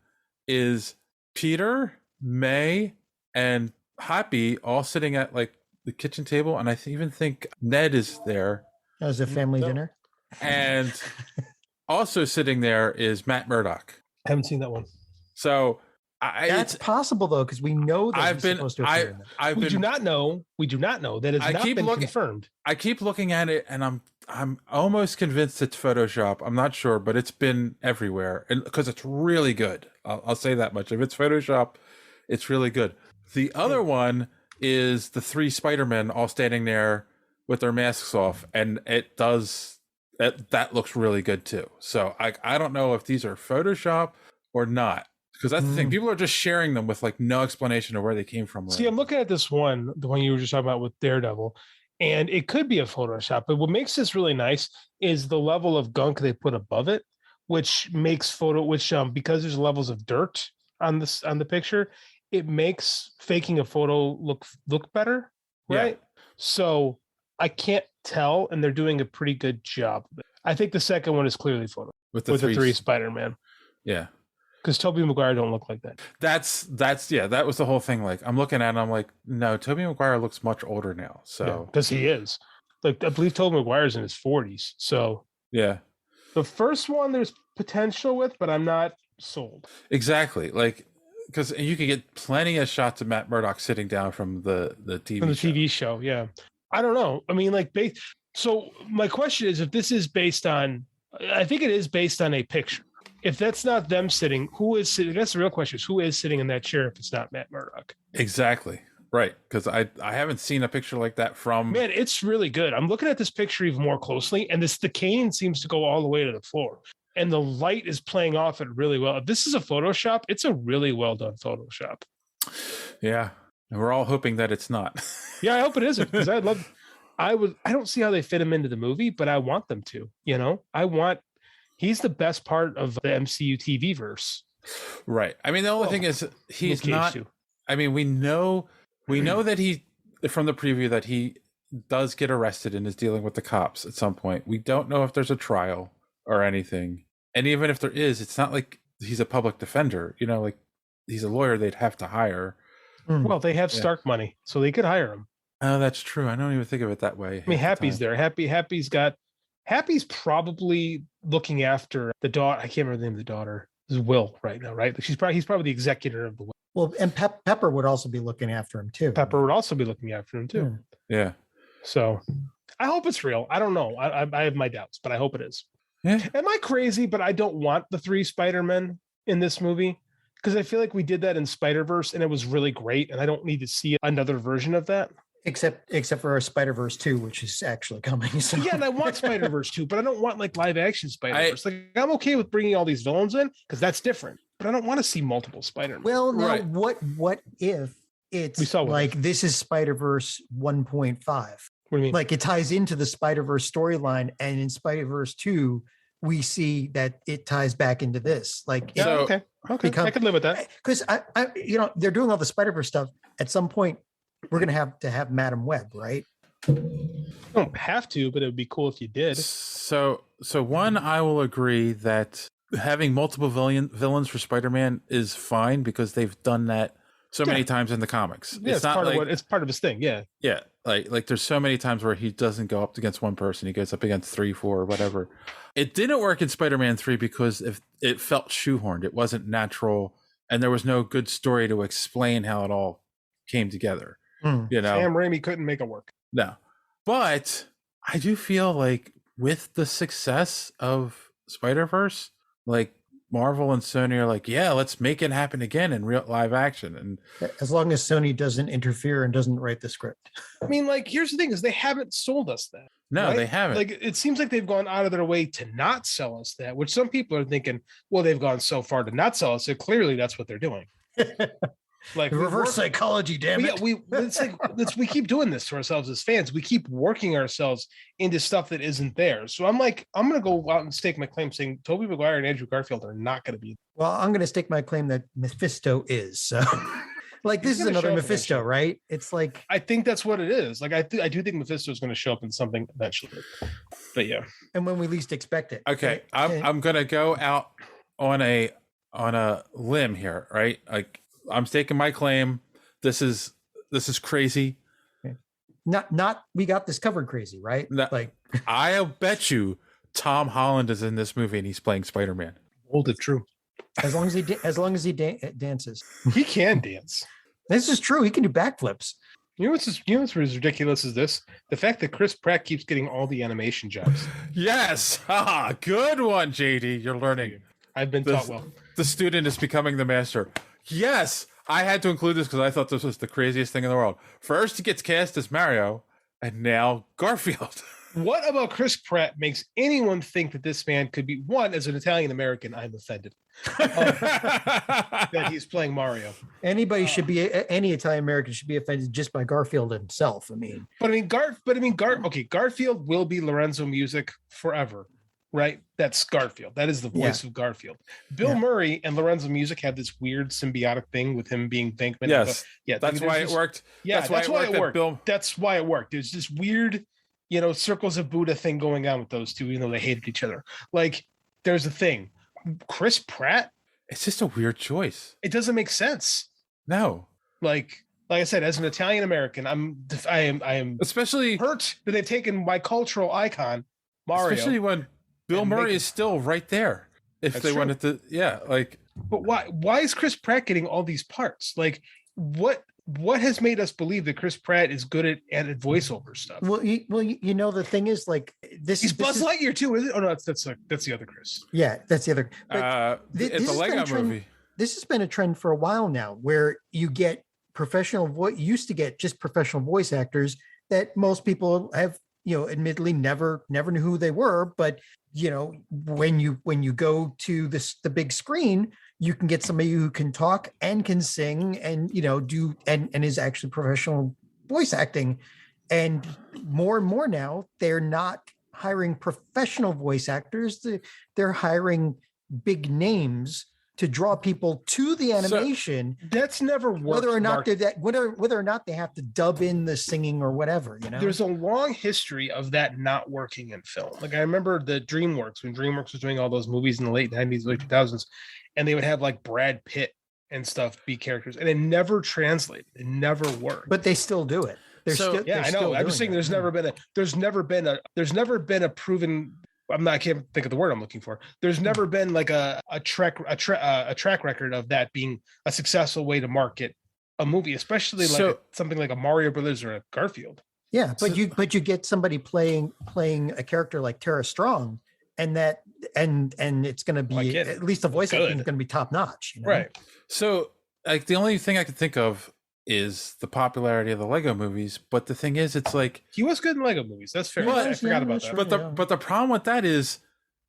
is Peter, May, and Happy all sitting at like the kitchen table, and I even think Ned is there. That was a family dinner. And also sitting there is Matt Murdock. I haven't seen that one. So that's possible though, because we know that supposed to appear in that. We do not know that it's not been confirmed. I keep looking at it, and I'm almost convinced it's Photoshop. I'm not sure, but it's been everywhere, and because it's really good. I'll say that much. If it's Photoshop, it's really good. The other one is the 3 Spider-Men all standing there with their masks off, and that looks really good too. So I don't know if these are Photoshop or not, because that's the thing. People are just sharing them with like no explanation of where they came from. See, I'm looking at this one, the one you were just talking about with Daredevil, and it could be a Photoshop. But what makes this really nice is the level of gunk they put above it, which makes because there's levels of dirt on the picture, it makes faking a photo look better, right? Yeah. So I can't tell, and they're doing a pretty good job of it. I think the second one is clearly photo. with the three Spider-Man. Yeah. Because Tobey Maguire don't look like that. That's that was the whole thing. Like I'm looking at it, I'm like, no, Tobey Maguire looks much older now. So because he is. Like I believe Tobey Maguire's in his 40s. So yeah. The first one there's potential with, but I'm not sold. Exactly. Like because you can get plenty of shots of Matt Murdock sitting down from the TV show. Yeah. I don't know. I mean, like so my question is if this is based on, I think it is based on a picture. If that's not them sitting, who is sitting? That's the real question: is who is sitting in that chair if it's not Matt Murdock? Exactly. Right. Because I haven't seen a picture like that from. Man, it's really good. I'm looking at this picture even more closely, and the cane seems to go all the way to the floor, and the light is playing off it really well. If this is a Photoshop, it's a really well done Photoshop. Yeah, and we're all hoping that it's not. Yeah, I hope it isn't because I don't see how they fit him into the movie, but I want them to. You know, he's the best part of the MCU TV verse. Right. I mean, the only thing is he's not. I mean, we know that he from the preview that he does get arrested and is dealing with the cops at some point. We don't know if there's a trial or anything. And even if there is, it's not like he's a public defender, you know, like he's a lawyer they'd have to hire. Well, they have Stark money, so they could hire him. Oh, that's true. I don't even think of it that way. I mean, Happy's there. Happy's probably looking after the daughter. I can't remember the name of the daughter. This is Will right now, right? He's probably the executor of the will. Well, and Pepper would also be looking after him too. Yeah. So I hope it's real. I don't know. I have my doubts, but I hope it is. Yeah. Am I crazy? But I don't want the 3 Spider-Men in this movie because I feel like we did that in Spider-Verse and it was really great. And I don't need to see another version of that. Except for Spider-Verse 2, which is actually coming. So. Yeah, and I want Spider-Verse 2, but I don't want like live action Spider-Verse. I'm okay with bringing all these villains in because that's different. But I don't want to see multiple Spider-Man. Well, now what if it's like this is Spider-Verse 1.5? What do you mean? Like it ties into the Spider-Verse storyline, and in Spider-Verse 2, we see that it ties back into this. Like, okay, I could live with that because I they're doing all the Spider-Verse stuff. At some point, we're gonna have Madam Web, right? You don't have to, but it would be cool if you did. So one, I will agree that having multiple villains for Spider-Man is fine because they've done that so many times in the comics. Yeah, it's not it's part of his thing. Yeah. Yeah. Like there's so many times where he doesn't go up against one person. He goes up against 3, 4, or whatever. It didn't work in Spider-Man 3 because it felt shoehorned. It wasn't natural. And there was no good story to explain how it all came together. You know, Sam Raimi couldn't make it work. No. But I do feel like with the success of Spider-Verse, like Marvel and Sony are like, yeah, let's make it happen again in real live action. And as long as Sony doesn't interfere and doesn't write the script. I mean, like, here's the thing is they haven't sold us that. No, right? They haven't. Like, it seems like they've gone out of their way to not sell us that, which some people are thinking, well, they've gone so far to not sell us. So clearly that's what they're doing. Like reverse psychology, damn it. We keep doing this to ourselves as fans. We keep working ourselves into stuff that isn't there. So I'm like, I'm going to go out and stake my claim saying Tobey Maguire and Andrew Garfield are not going to be. Well, I'm going to stake my claim that Mephisto is. So like this is another Mephisto, right? It's like, I think that's what it is. Like, I do think Mephisto is going to show up in something eventually, but yeah. And when we least expect it. Okay. I'm going to go out on a limb here, right? Like, I'm staking my claim. This is crazy. Okay. Not we got this covered crazy, right? Like I'll bet you Tom Holland is in this movie and he's playing Spider-Man. Hold it true. As long as he dances. He can dance. This is true. He can do backflips. You know what's ridiculous is this? The fact that Chris Pratt keeps getting all the animation jobs. Yes. Good one, JD. You're learning. I've been taught well. The student is becoming the master. Yes, I had to include this because I thought this was the craziest thing in the world. First, he gets cast as Mario, and now Garfield. What about Chris Pratt makes anyone think that this man could be, one, as an Italian American, I'm offended that he's playing Mario. Any Italian American should be offended just by Garfield himself. I mean, Garfield will be Lorenzo Music forever. Right? That's Garfield. That is the voice of Garfield. Bill Murray and Lorenzo Music have this weird symbiotic thing with him being Bankman. Yes. That's why it worked. Yeah, that's why it worked. That's why it worked. There's this weird, circles of Buddha thing going on with those two, even though they hated each other. Like, there's a thing. Chris Pratt. It's just a weird choice. It doesn't make sense. No. Like I said, as an Italian American, I am especially hurt that they've taken my cultural icon, Mario. Especially when Bill Murray is still right there. If they wanted to, But why is Chris Pratt getting all these parts? Like, what has made us believe that Chris Pratt is good at voiceover stuff? Well, the thing is, like, he's Buzz Lightyear too, is it? Oh no, that's the other Chris. Yeah, that's the other. It's a Lego movie. This has been a trend for a while now, where you get used to get just professional voice actors that most people have, admittedly never knew who they were, but when you go to the big screen, you can get somebody who can talk and can sing and do and is actually professional voice acting. And more now, they're not hiring professional voice actors. They're hiring big names to draw people to the animation. So that's never worked. Whether or not they have to dub in the singing or whatever, There's a long history of that not working in film. Like I remember the DreamWorks, when DreamWorks was doing all those movies in the late 90s, late 2000s, and they would have like Brad Pitt and stuff be characters, and it never translated. It never worked. But they still do it. I know. I'm just saying there's never been a proven. I can't think of the word I'm looking for. There's never been like a track record of that being a successful way to market a movie, especially like something like a Mario Brothers or a Garfield. Yeah, but you get somebody playing a character like Tara Strong, and it's going to be at least the voice acting is going to be top notch, right? So like the only thing I could think of is the popularity of the Lego movies, but the thing is, it's like he was good in Lego movies. That's fair. I forgot about that. But the problem with that is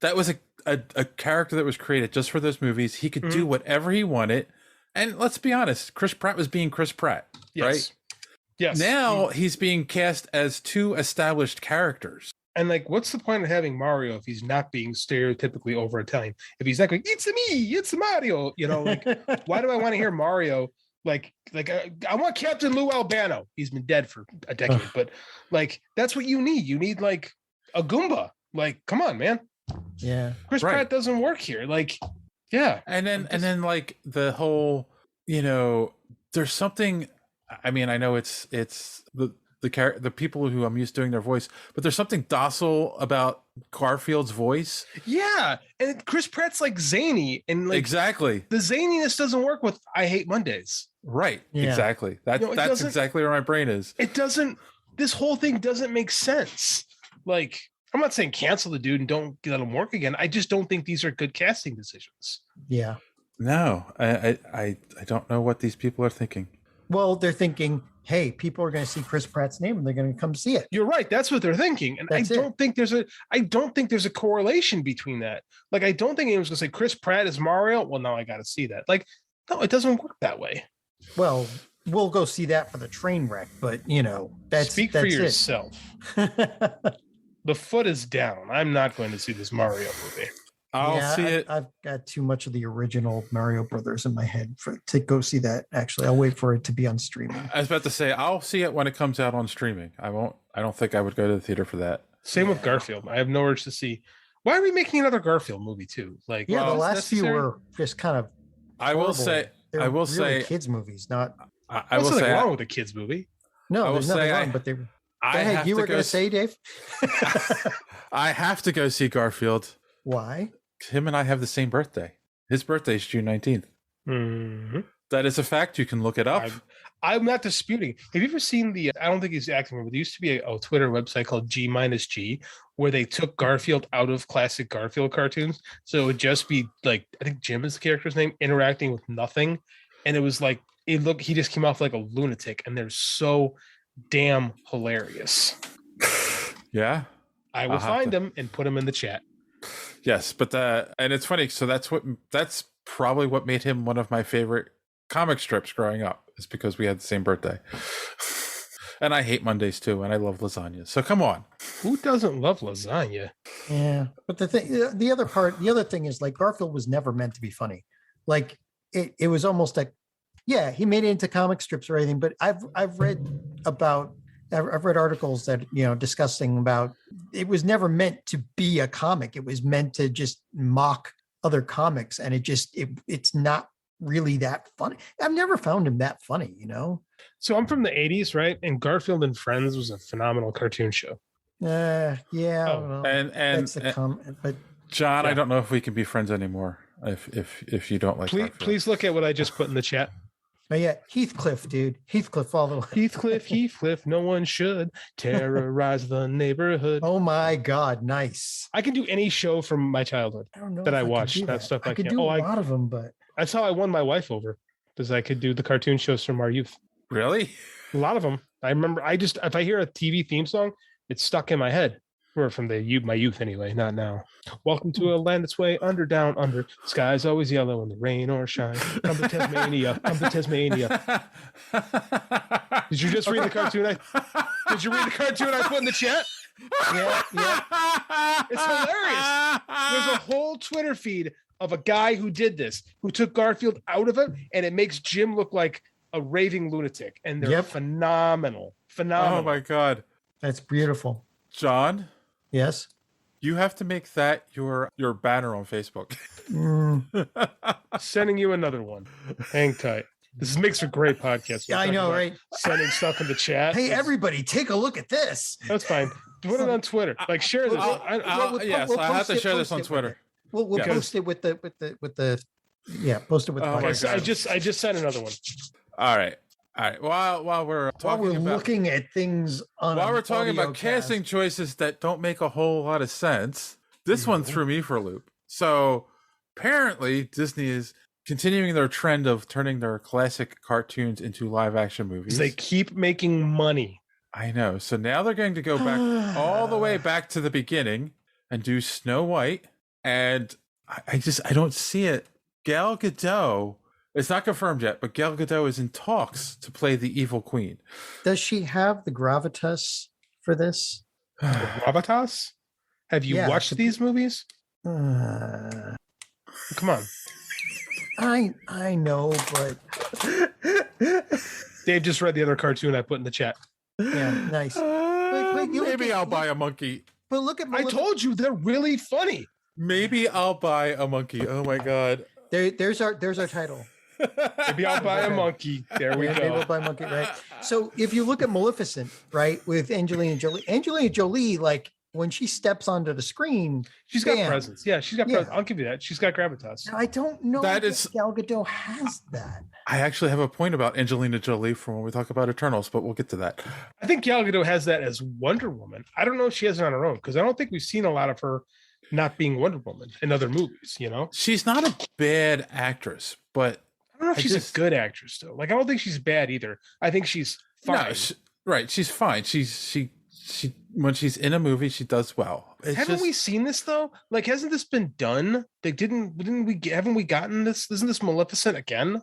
that was a character that was created just for those movies. He could do whatever he wanted, and let's be honest, Chris Pratt was being Chris Pratt, right? Yes. Now he's being cast as two established characters. And like, what's the point of having Mario if he's not being stereotypically over Italian? If he's not going, it's me, it's Mario. Like, why do I want to hear Mario? Like I want Captain Lou Albano. He's been dead for a decade, but like that's what you need. You need like a Goomba. Like, come on, man. Yeah. Chris Pratt doesn't work here. Like, yeah. And then like the whole, there's something. I mean, I know it's the people who I'm used to doing their voice, but there's something docile about Garfield's voice. Yeah, and Chris Pratt's like zany, and like exactly the zaniness doesn't work with I Hate Mondays. Right. Yeah. Exactly. That's exactly where my brain is. It doesn't. This whole thing doesn't make sense. Like, I'm not saying cancel the dude and don't let him work again. I just don't think these are good casting decisions. Yeah. No, I don't know what these people are thinking. Well, they're thinking, hey, people are going to see Chris Pratt's name and they're going to come see it. You're right. That's what they're thinking. And I don't think there's a correlation between that. Like, I don't think anyone's going to say Chris Pratt is Mario. Well, now I got to see that. Like, no, it doesn't work that way. Well, we'll go see that for the train wreck, but that's for yourself. The foot is down. I'm not going to see this Mario movie. I'll see it. I've got too much of the original Mario Brothers in my head to go see that. Actually, I'll wait for it to be on streaming. I was about to say I'll see it when it comes out on streaming. I don't think I would go to the theater for that. Same with Garfield. I have no urge to see. Why are we making another Garfield movie too? Like, the last few were just kind of. Horrible. I will say kids movies, not. I will say wrong with a kids movie. No, there's nothing wrong, but they. You were going to say, Dave? I have to go see Garfield. Why? Him and I have the same birthday. His birthday is June 19th. Mm-hmm. That is a fact. You can look it up. I'm not disputing. Have you ever seen I don't think he's acting, but there used to be a Twitter website called G-G, where they took Garfield out of classic Garfield cartoons. So it would just be like, I think Jim is the character's name, interacting with nothing. And it was like, he just came off like a lunatic, and they're so damn hilarious. Yeah. I will find them and put them in the chat. Yes, but and it's funny. So that's probably what made him one of my favorite comic strips growing up, is because we had the same birthday. And I hate Mondays too, and I love lasagna. So come on, who doesn't love lasagna? Yeah, but the other thing is, like, Garfield was never meant to be funny. Like it was almost like, yeah, he made it into comic strips or anything. But I've read about, I've read articles that, discussing about it was never meant to be a comic. It was meant to just mock other comics. And it's not really that funny. I've never found him that funny, So I'm from the 80s, right? And Garfield and Friends was a phenomenal cartoon show. Yeah. Oh. And that's a comment, but John, Yeah. I don't know if we can be friends anymore if you don't like Garfield. Please look at what I just put in the chat. oh yeah, Heathcliff, dude. Heathcliff all the way. Heathcliff, no one should terrorize the neighborhood. Oh my God, nice. I can do any show from my childhood I don't know that if I could watched. do That stuff I could can't. do a I lot of them, but That's how I won my wife over, because I could do the cartoon shows from our youth. Really? A lot of them. I remember. If I hear a TV theme song, it's stuck in my head. Or from my youth anyway, not now. Welcome to a land that's way under, down, under. Sky's always yellow in the rain or shine. Come to Tasmania. Come to Tasmania. Did you just read the cartoon? Did you read the cartoon I put in the chat? yeah. It's hilarious. There's a whole Twitter feed of a guy who did this, who took Garfield out of it, and it makes Jim look like a raving lunatic. And they're phenomenal. Phenomenal. Oh my God. That's beautiful. John? Yes. You have to make that your banner on Facebook. Sending you another one. Hang tight. This makes for great podcast. Yeah, I know, right? Sending stuff in the chat. Hey, everybody, take a look at this. That's fine. Put it on Twitter. Like, share this. Yes, I have to share this on Twitter. We'll post it with the post it with the podcast. I just sent another one. All right. While we're talking about looking at things on while we're talking about casting choices that don't make a whole lot of sense, this one threw me for a loop. So apparently Disney is continuing their trend of turning their classic cartoons into live action movies. They keep making money. I know. So now they're going to go back all the way back to the beginning and do Snow White. And I don't see it. Gal Gadot, it's not confirmed yet, but Gal Gadot is in talks to play the evil queen. Does she have the gravitas for this? Gravitas? Have you watched these movies? Come on. I know, but Dave just read the other cartoon I put in the chat. Yeah, nice. Maybe I'll buy a monkey. But look at I told you they're really funny. Maybe I'll buy a monkey. Oh my God. There's our title. Maybe I'll buy a monkey. There we go. Maybe we'll buy a monkey, right? So if you look at Maleficent, right, with Angelina Jolie, like when she steps onto the screen, she's got presence. Yeah, she's got presence. I'll give you that. She's got gravitas. Now, I don't know that Gal Gadot has that. I actually have a point about Angelina Jolie for when we talk about Eternals, but we'll get to that. I think Gal Gadot has that as Wonder Woman. I don't know if she has it on her own, because I don't think we've seen a lot of her not being Wonder Woman in other movies, She's not a bad actress, but I don't know if she's a good actress though. Like, I don't think she's bad either. I think she's fine. No, she's fine. She when she's in a movie, she does well. Haven't we seen this though? Like, hasn't this been done? Haven't we gotten this? Isn't this Maleficent again?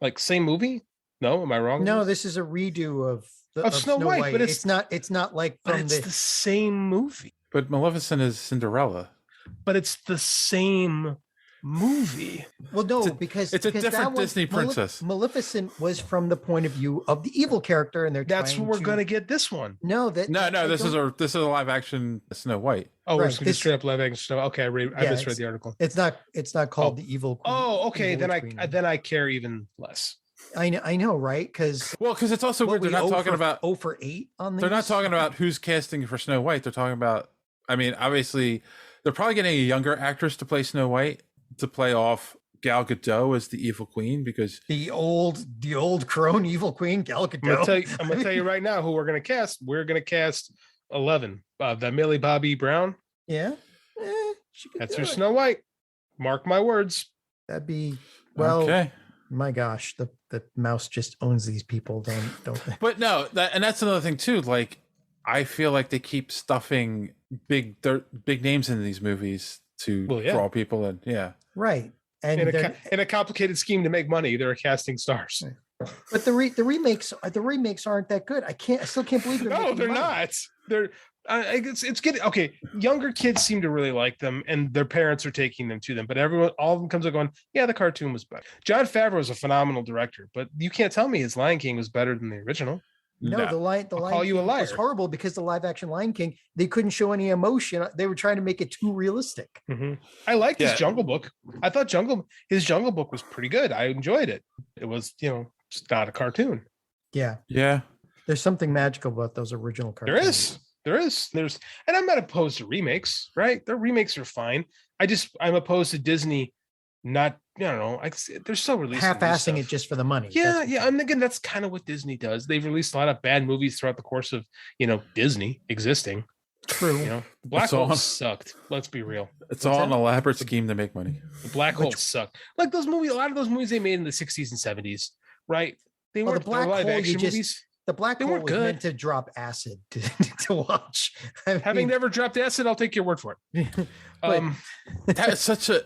Like, same movie? No, am I wrong? No, this is a redo of Snow White, but it's not like from the same movie. But Maleficent is Cinderella. But it's the same movie. Well, no, because it's a different Disney princess. Maleficent was from the point of view of the evil character, and that's where we're going to get this one. No, this is a live action Snow White. Oh, we're just straight up live action Snow. Okay, I misread the article. It's not called the evil queen. Oh, okay. Then I care even less. I know, right? Because it's also weird. They're not talking about 0 for 8 on this. They're not talking about who's casting for Snow White. They're talking about. I mean, obviously, they're probably getting a younger actress to play Snow White, to play off Gal Gadot as the evil queen, because the old crone evil queen Gal Gadot. I'm gonna tell you right now who we're gonna cast. We're gonna cast 11. The Millie Bobby Brown. Yeah, that's your Snow White. Mark my words. That'd be okay. My gosh, the mouse just owns these people, don't they? But no, that's another thing too. Like, I feel like they keep stuffing big names in these movies to draw people in. Yeah. Right. And in a complicated scheme to make money, they're casting stars. But the remakes aren't that good. I still can't believe they're no, they're money. Not. They're it's getting okay. Younger kids seem to really like them, and their parents are taking them to them. But all of them comes up going, yeah, the cartoon was better. Jon Favreau is a phenomenal director, but you can't tell me his Lion King was better than the original. No, the Lion call you a King liar. was horrible because the live action Lion King, they couldn't show any emotion. They were trying to make it too realistic. I liked his Jungle Book. I thought his Jungle Book was pretty good. I enjoyed it. It was, just not a cartoon. Yeah. Yeah. There's something magical about those original cartoons. There is, and I'm not opposed to remakes, right? Their remakes are fine. I'm opposed to Disney not, they're so releasing half-assing it just for the money. Yeah, I'm thinking that's kind of what Disney does. They've released a lot of bad movies throughout the course of, Disney existing. True. Black Hole sucked. Let's be real. It's all an elaborate scheme to make money. The Black Hole sucked. Like those movies, a lot of those movies they made in the 60s and 70s, right? They weren't the Black live Hole, action movies. The Black Hole was meant to drop acid to watch. Having never dropped acid, I'll take your word for it. That's such a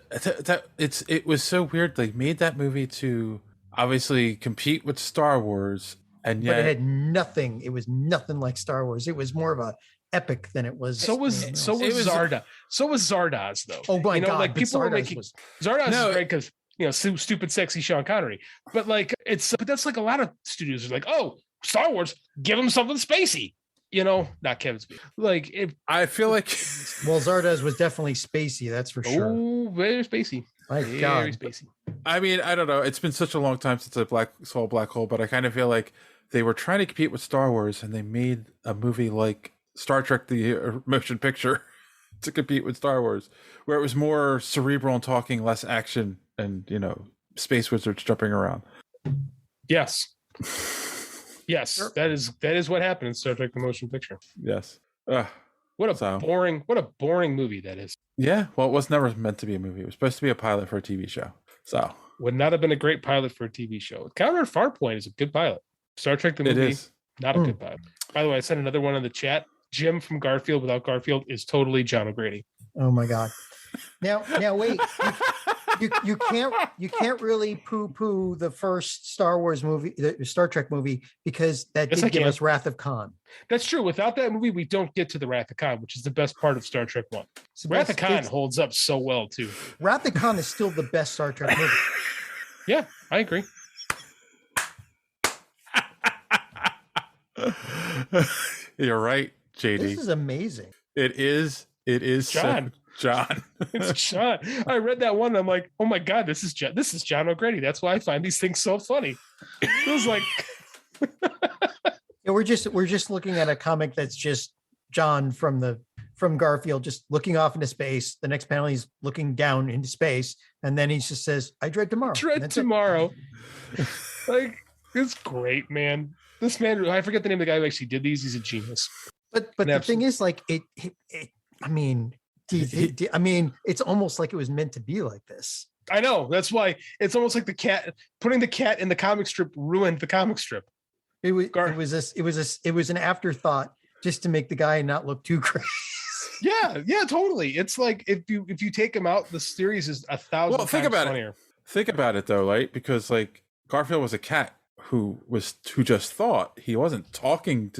it was so weird. They made that movie to obviously compete with Star Wars, and yet but it had nothing. It was nothing like Star Wars. It was more of a epic than it was. So was Zardoz. So was Zardoz, though. Oh my god! Like people were making Zardoz is great because stupid, sexy Sean Connery. But like but that's like a lot of studios are like, oh, Star Wars, give them something spacey. Not Kevin Spacey. Like I feel like Zardoz was definitely spacey, that's for sure. Oh, very spacey. My God. Very spacey. I mean, I don't know. It's been such a long time since I saw Black Hole, but I kind of feel like they were trying to compete with Star Wars, and they made a movie like Star Trek: The Motion Picture to compete with Star Wars, where it was more cerebral and talking, less action, and space wizards jumping around. Yes. Yes, that is what happened in Star Trek: The Motion Picture. Yes. What a boring movie that is. Yeah, well, it was never meant to be a movie. It was supposed to be a pilot for a TV show. So would not have been a great pilot for a TV show. Counter at Farpoint is a good pilot. Star Trek the movie, it is not a good pilot. By the way, I sent another one in the chat. Jim from Garfield without Garfield is totally John O'Grady. Oh my God. Now wait. You can't really poo-poo the first Star Wars movie, the Star Trek movie, because that did give us Wrath of Khan. That's true. Without that movie, we don't get to the Wrath of Khan, which is the best part of Star Trek 1. Wrath of Khan holds up so well too. Wrath of Khan is still the best Star Trek movie. Yeah, I agree. You're right, JD. This is amazing. It is John. John. It's John. I read that one. And I'm like, oh my God, this is John O'Grady. That's why I find these things so funny. It was like, yeah, we're just looking at a comic that's just John from Garfield, just looking off into space. The next panel, he's looking down into space, and then he just says, "I dread tomorrow." Dread tomorrow. Like, it's great, man. This man, I forget the name of the guy who actually did these. He's a genius. But the thing is, like, I mean, it's almost like it was meant to be like this. I know. That's why it's almost like putting the cat in the comic strip ruined the comic strip. It was an afterthought just to make the guy not look too crazy. Yeah, totally. It's like if you take him out, the series is 1,000 times funnier. Think about it though, right? Because like Garfield was a cat who just thought. He wasn't talking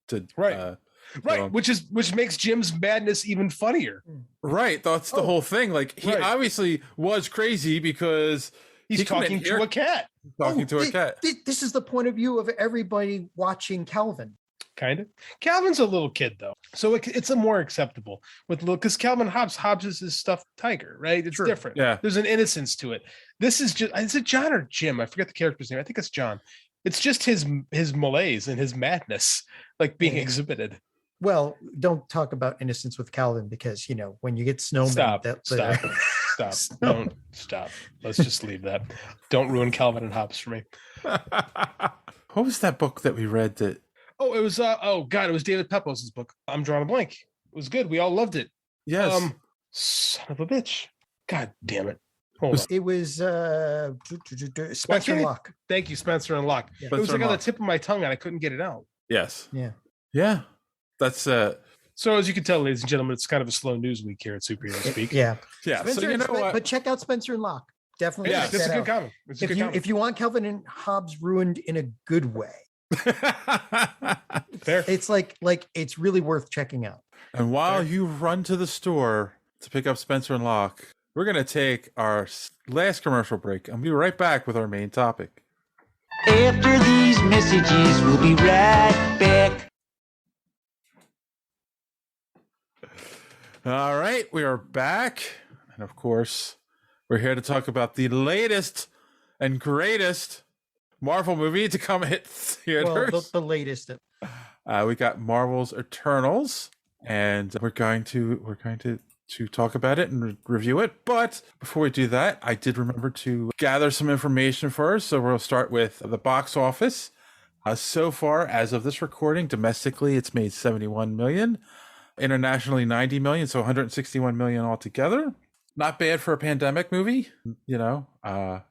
to right. Right, which makes Jim's madness even funnier. Right, that's the whole thing. Like he obviously was crazy because he's talking to a cat. A cat. This is the point of view of everybody watching Calvin. Kind of. Calvin's a little kid though, so it's a more acceptable with because Calvin Hobbes is his stuffed tiger, right? It's different. Yeah, there's an innocence to it. This is it John or Jim? I forget the character's name. I think it's John. It's just his malaise and his madness, like being exhibited. Well, don't talk about innocence with Calvin because when you get snowmen. Stop. Don't stop. Let's just leave that. Don't ruin Calvin and Hobbes for me. What was that book that we read that? Oh, it was it was David Pepos' book. I'm drawing a blank. It was good. We all loved it. Yes. Son of a bitch. God damn it. It was Spencer and Locke. Thank you, Spencer and Locke. Yeah. It was like on the tip of my tongue and I couldn't get it out. Yes. Yeah. That's so as you can tell, ladies and gentlemen, it's kind of a slow news week here at Superhero Speak. Yeah. Spencer, so you know what? But check out Spencer and Locke. Definitely. Yeah, it's a good comic. If you want Calvin and Hobbes ruined in a good way. Fair. It's like it's really worth checking out. And while you run to the store to pick up Spencer and Locke, we're going to take our last commercial break and we'll be right back with our main topic. After these messages, we'll be right back. All right, we are back. And of course, we're here to talk about the latest and greatest Marvel movie to come hit theaters. Well, the latest. We got Marvel's Eternals, and we're going to talk about it and review it. But before we do that, I did remember to gather some information first. So we'll start with the box office. So far, as of this recording, domestically, it's made 71 million. Internationally, 90 million, so 161 million altogether. Not bad for a pandemic movie, not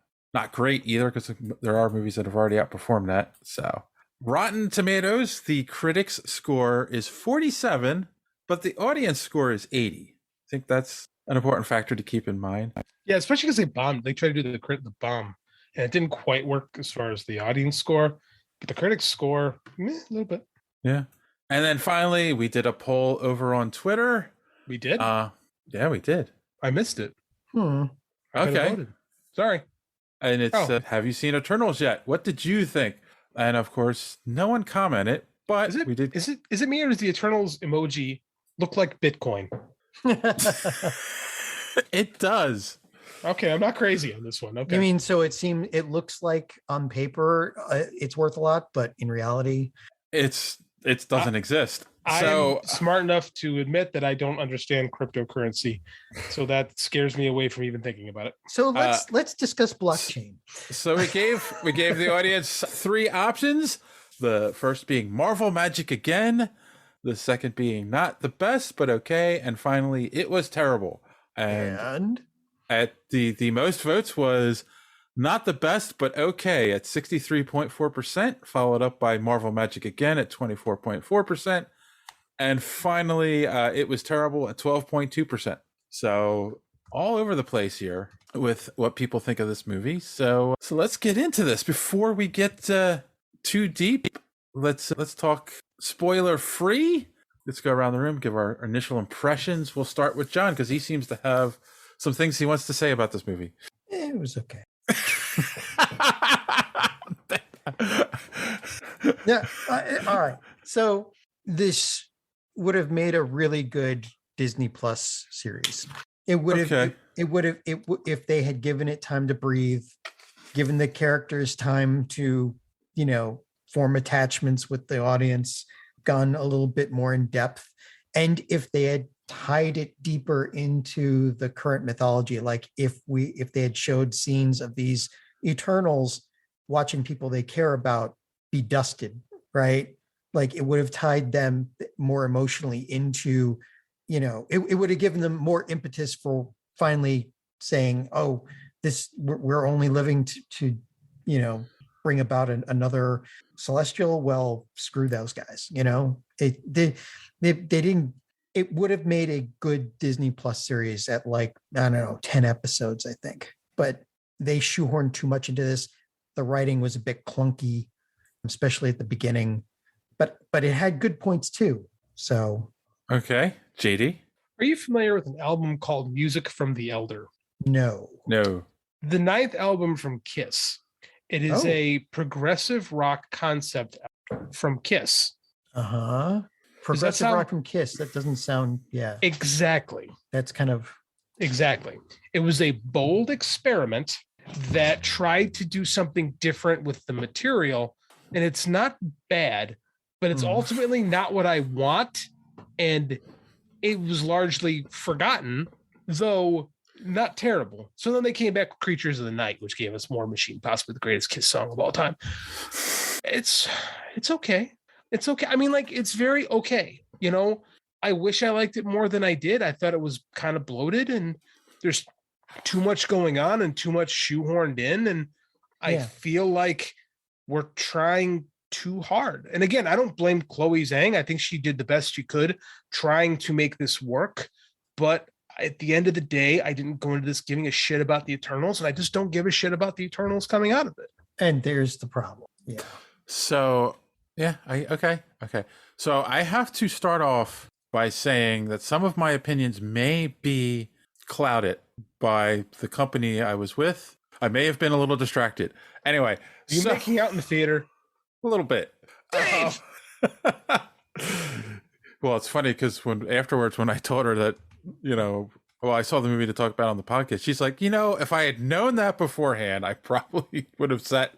great either, because there are movies that have already outperformed that. So Rotten Tomatoes, the critics score is 47, but the audience score is 80. I think that's an important factor to keep in mind. Yeah, especially because they bombed. They tried to do the bomb, and it didn't quite work as far as the audience score, but the critics score, a little bit. Yeah. And then finally, we did a poll over on Twitter. We did? Yeah, we did. I missed it. Okay. Sorry. And it's, have you seen Eternals yet? What did you think? And of course, no one commented, but we did. Is it me, or does the Eternals emoji look like Bitcoin? It does. Okay, I'm not crazy on this one. Okay. You mean, so it looks like on paper it's worth a lot, but in reality, it doesn't exist. I'm smart enough to admit that I don't understand cryptocurrency, so that scares me away from even thinking about it. So let's discuss blockchain. So we gave the audience 3 options. The first being Marvel Magic again, the second being not the best but okay, and finally it was terrible. And at the most votes was not the best, but okay at 63.4%, followed up by Marvel Magic again at 24.4%. And finally, it was terrible at 12.2%. So all over the place here with what people think of this movie. So let's get into this. Before we get too deep, let's talk spoiler free. Let's go around the room, give our initial impressions. We'll start with John, because he seems to have some things he wants to say about this movie. It was okay. Yeah. All right. So this would have made a really good Disney Plus series. It would have. If they had given it time to breathe, given the characters time to, form attachments with the audience, gone a little bit more in depth, and if they had tied it deeper into the current mythology, like if they had showed scenes of these Eternals watching people they care about be dusted, right? Like it would have tied them more emotionally into, it would have given them more impetus for finally saying, oh, we're only living to bring about another Celestial. Well, screw those guys. They didn't. It would have made a good Disney Plus series at 10 episodes, I think, but they shoehorned too much into this. The writing was a bit clunky, especially at the beginning, but it had good points too. So, okay, JD, are you familiar with an album called Music from the Elder? No. The 9th album from Kiss. It is a progressive rock concept album from Kiss. Progressive rock from Kiss. That doesn't sound, Exactly. That's kind of. Exactly. It was a bold experiment that tried to do something different with the material, and it's not bad, but it's ultimately not what I want, and it was largely forgotten, though not terrible. So then they came back with Creatures of the Night, which gave us War Machine, possibly the greatest Kiss song of all time. It's okay. It's okay. I mean, it's very okay. I wish I liked it more than I did. I thought it was kind of bloated, and there's too much going on and too much shoehorned in. And I feel like we're trying too hard. And again, I don't blame Chloe Zhang. I think she did the best she could trying to make this work. But at the end of the day, I didn't go into this giving a shit about the Eternals, and I just don't give a shit about the Eternals coming out of it. And there's the problem. Yeah. So, okay. So I have to start off by saying that some of my opinions may be clouded by the company I was with. I may have been a little distracted. Anyway, You So- making out in the theater? A little bit. Well, it's funny because when I told her that, I saw the movie to talk about on the podcast, she's like, if I had known that beforehand, I probably would have sat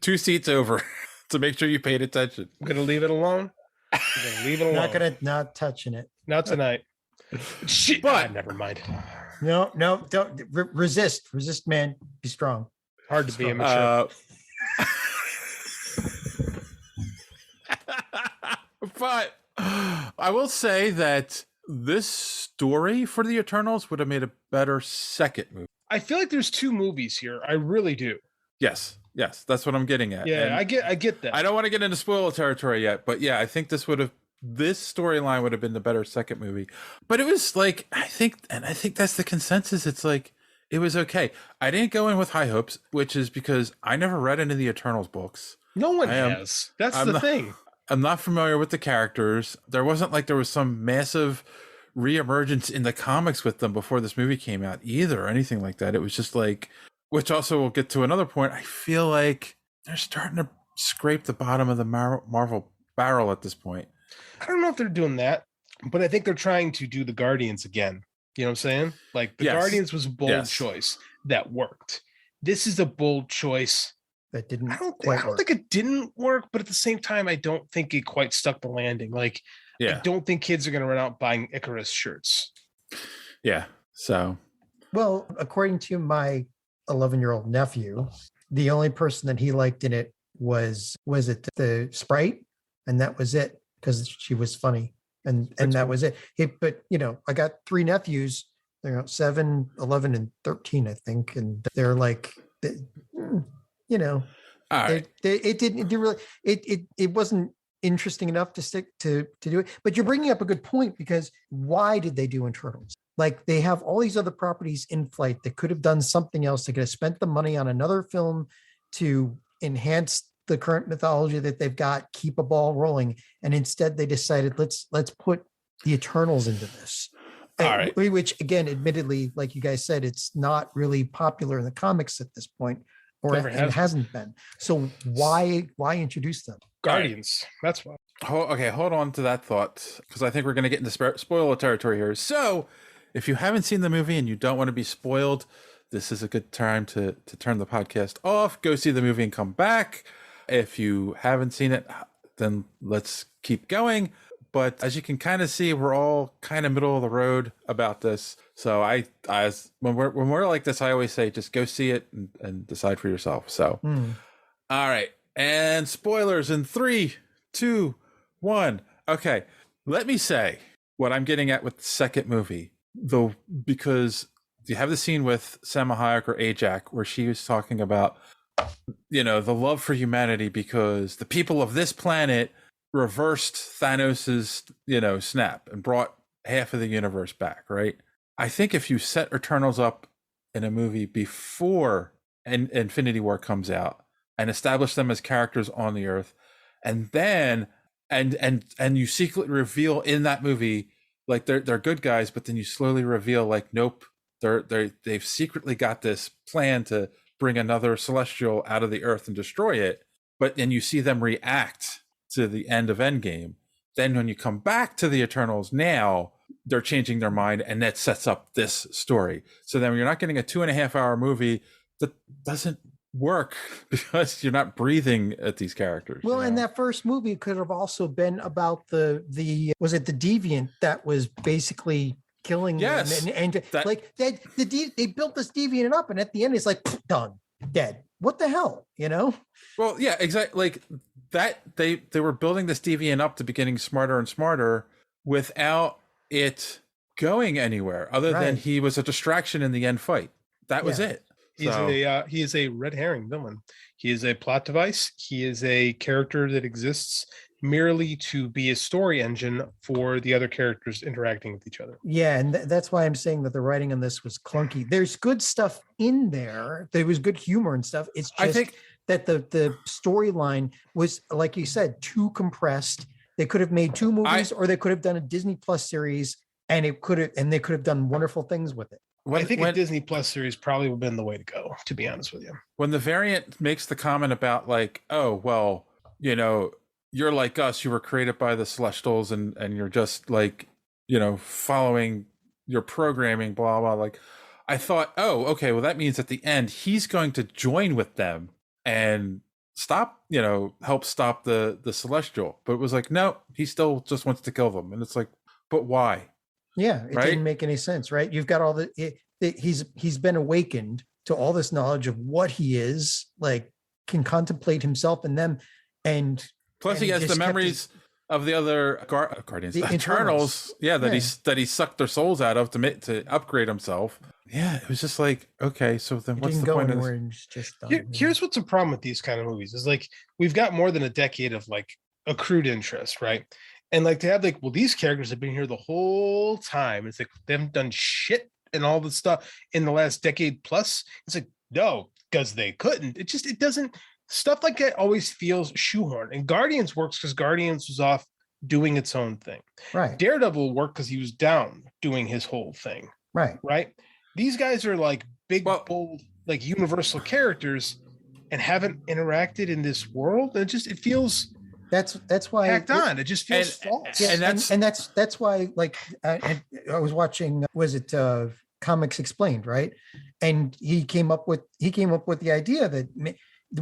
2 seats over to make sure you paid attention. I'm gonna leave it alone. Not touching it. Not tonight. Shit. But never mind. No, don't resist, man. Be strong. Hard to be immature. But I will say that this story for the Eternals would have made a better second movie. I feel like there's 2 movies here. I really do. Yes, that's what I'm getting at. Yeah, And I get that. I don't want to get into spoiler territory yet, but yeah, I think this storyline would have been the better second movie. But it was like, I think that's the consensus. It's like, it was okay. I didn't go in with high hopes, which is because I never read any of the Eternals books. No one has. That's the thing. I'm not familiar with the characters. There wasn't like there was some massive reemergence in the comics with them before this movie came out either, or anything like that. It was just like, which also will get to another point. I feel like they're starting to scrape the bottom of the Marvel barrel at this point. I don't know if they're doing that, but I think they're trying to do the Guardians again. You know what I'm saying? Like the Guardians was a bold choice that worked. This is a bold choice that didn't. I don't think it didn't work, but at the same time, I don't think it quite stuck the landing. Like, I don't think kids are going to run out buying Icarus shirts. Yeah. So, well, according to my 11-year-old nephew, the only person that he liked in it was it the Sprite, and that was it because she was funny, and that was it. But I got 3 nephews. They're 7, 11, and 13, I think, and they're like, all right. It wasn't interesting enough to stick to do it. But you're bringing up a good point, because why did they do Eternals? Like, they have all these other properties in flight that could have done something else. They could have spent the money on another film to enhance the current mythology that they've got, keep a ball rolling, and instead they decided let's put the Eternals into this. All right. Which, again, admittedly, like you guys said, it's not really popular in the comics at this point, or it hasn't been. So why introduce them? Guardians. That's why. Okay, hold on to that thought, because I think we're going to get into spoiler territory here. So, if you haven't seen the movie and you don't want to be spoiled, this is a good time to turn the podcast off, go see the movie, and come back. If you haven't seen it, then let's keep going. But as you can kind of see, we're all kind of middle of the road about this. So when we're like this, I always say, just go see it and decide for yourself. So, all right. And spoilers in 3, 2, 1. Okay. Let me say what I'm getting at with the second movie, though, because you have the scene with Salma Hayek or Ajak where she was talking about, the love for humanity because the people of this planet reversed Thanos's, snap and brought half of the universe back, right? I think if you set Eternals up in a movie before Infinity War comes out and establish them as characters on the Earth, and then and you secretly reveal in that movie like they're good guys, but then you slowly reveal like, nope, they've secretly got this plan to bring another celestial out of the Earth and destroy it, but then you see them react to the end of Endgame. Then when you come back to the Eternals now, they're changing their mind, and that sets up this story. So then you're not getting a 2.5-hour movie that doesn't work because you're not breathing at these characters. Well, and that first movie could have also been about the was it the deviant that was basically killing them, and like they built this deviant up, and at the end it's like done, dead. What the hell, Well, yeah, exactly. Like that, they were building this deviant up to be getting smarter and smarter without it going anywhere other than he was a distraction in the end fight. That was it. He is a red herring villain. He is a plot device. He is a character that exists merely to be a story engine for the other characters interacting with each other. Yeah, and that's why I'm saying that the writing on this was clunky. There's good stuff in there. There was good humor and stuff. It's just, I think that the storyline was, like you said, too compressed. They could have made 2 movies, or they could have done a Disney Plus series, and they could have done wonderful things with it. I think a Disney Plus series probably would have been the way to go, to be honest with you. When the variant makes the comment about like, oh, well, you know, you're like us, you were created by the Celestials and you're just like, you know, following your programming, blah, blah. Like, I thought, oh, okay, well, that means at the end, he's going to join with them and stop, you know, help stop the Celestial. But it was like, no, he still just wants to kill them. And it's like, but why? Yeah, it didn't make any sense, right? You've got all he's been awakened to all this knowledge of what he is, like can contemplate himself and them. And plus he has the memories of the other Guardians, the Eternals. Yeah, that he sucked their souls out of to upgrade himself. Yeah, it was just like, okay, so then what's the point of this? Here's what's the problem with these kind of movies is like we've got more than a decade of like accrued interest, right? And like to have like, well, these characters have been here the whole time. It's like they haven't done shit and all this stuff in the last decade plus. It's like, no, because they couldn't. It doesn't. Stuff like that always feels shoehorned. And Guardians works because Guardians was off doing its own thing. Right. Daredevil worked because he was down doing his whole thing. Right. Right. These guys are like big, bold, like universal characters and haven't interacted in this world. And it feels that's why tacked on. It just feels false. Yeah, and that's why like I was watching, Comics Explained, right? And he came up with the idea that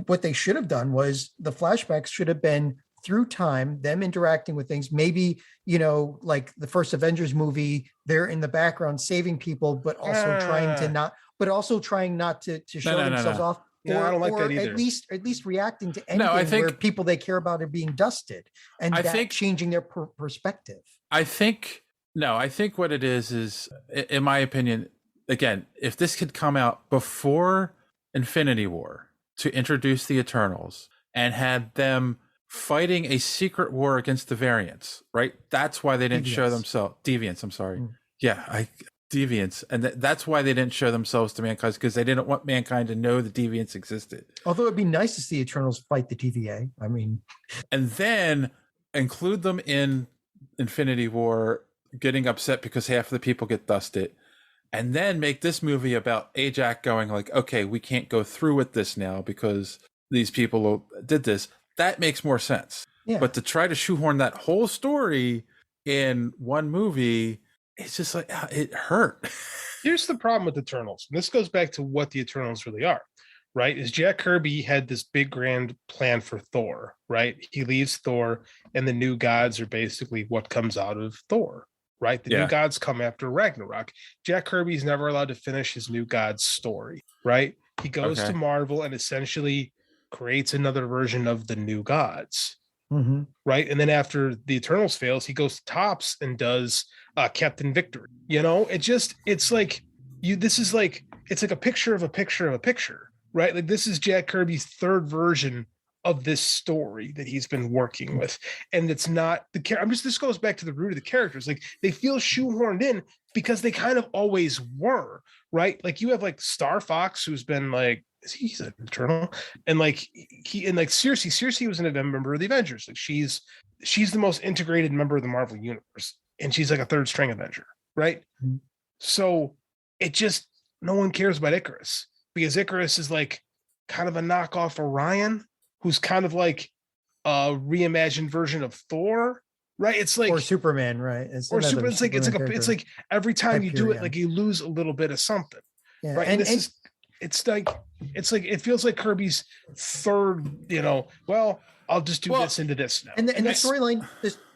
what they should have done was the flashbacks should have been through time, them interacting with things. Maybe, you know, like the first Avengers movie, they're in the background saving people, but also trying not to show themselves off. No, I don't like that either. At least reacting to anything where people they care about are being dusted and changing their perspective. I think what it is in my opinion, again, if this could come out before Infinity War to introduce the Eternals and had them fighting a secret war against the variants, right? That's why they didn't show themselves. Deviants, I'm sorry. Yeah, Deviants. And that's why they didn't show themselves to mankind, because they didn't want mankind to know the Deviants existed. Although it'd be nice to see Eternals fight the TVA. I mean. And then include them in Infinity War getting upset because half of the people get dusted. And then make this movie about Ajax going like, okay, we can't go through with this now because these people did this. That makes more sense. Yeah. But to try to shoehorn that whole story in one movie, it's just like, it hurt. Here's the problem with Eternals. And this goes back to what the Eternals really are, right? Is Jack Kirby had this big grand plan for Thor, right? He leaves Thor and the new gods are basically what comes out of Thor. Right? The new gods come after Ragnarok. Jack Kirby's never allowed to finish his new gods story, right? He goes to Marvel and essentially creates another version of the new gods, right? And then after the Eternals fails, he goes to Topps and does Captain Victory. You know, it's like a picture of a picture of a picture, right? Like this is Jack Kirby's third version of this story that he's been working with. And it's not this goes back to the root of the characters. Like they feel shoehorned in because they kind of always were, right? Like you have like Star Fox, who's been like, he's an Eternal. And like Circe was a member of the Avengers. Like she's the most integrated member of the Marvel universe. And she's like a third string Avenger, right? Mm-hmm. So no one cares about Icarus because Icarus is like kind of a knockoff Orion, who's kind of like a reimagined version of Thor, right? It's like or Superman, right? It's like every time you do it, like you lose a little bit of something, right? And it feels like Kirby's third. You know, well, I'll just do this into this now. And the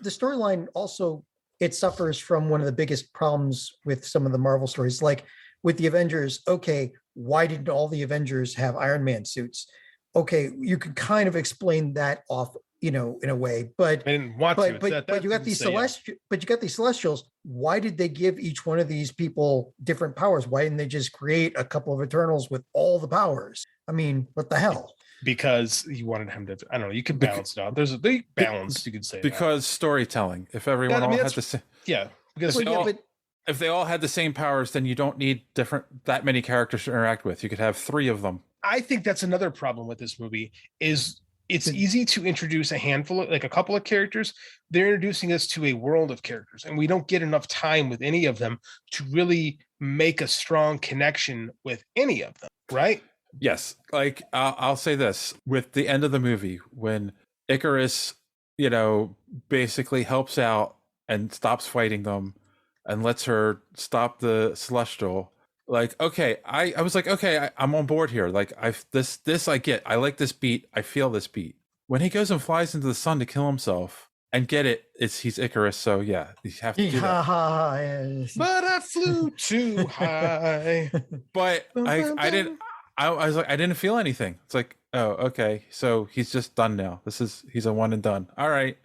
storyline also it suffers from one of the biggest problems with some of the Marvel stories, like with the Avengers. Okay, why didn't all the Avengers have Iron Man suits? Okay, you could kind of explain that off, you know, in a way, but I didn't want to. But you got these Celestials. Why did they give each one of these people different powers? Why didn't they just create a couple of Eternals with all the powers? I mean, what the hell? Because you wanted him to. I don't know. You could balance it out. There's a big balance. You could say because storytelling. If everyone all had the same, because if they all had the same powers, then you don't need that many characters to interact with. You could have 3 of them. I think that's another problem with this movie is it's easy to introduce a handful of, like a couple of characters. They're introducing us to a world of characters and we don't get enough time with any of them to really make a strong connection with any of them, right? Yes. Like, I'll say this with the end of the movie when Icarus, basically helps out and stops fighting them and lets her stop the Celestial. Like, okay, I was like, okay, I'm on board here. Like, this I get. I like this beat. I feel this beat. When he goes and flies into the sun to kill himself, and get it, he's Icarus. So yeah, you have to do that. Yes. But I flew too high. But I didn't. I was like, I didn't feel anything. It's like, oh, okay, so he's just done now. He's a one and done. All right.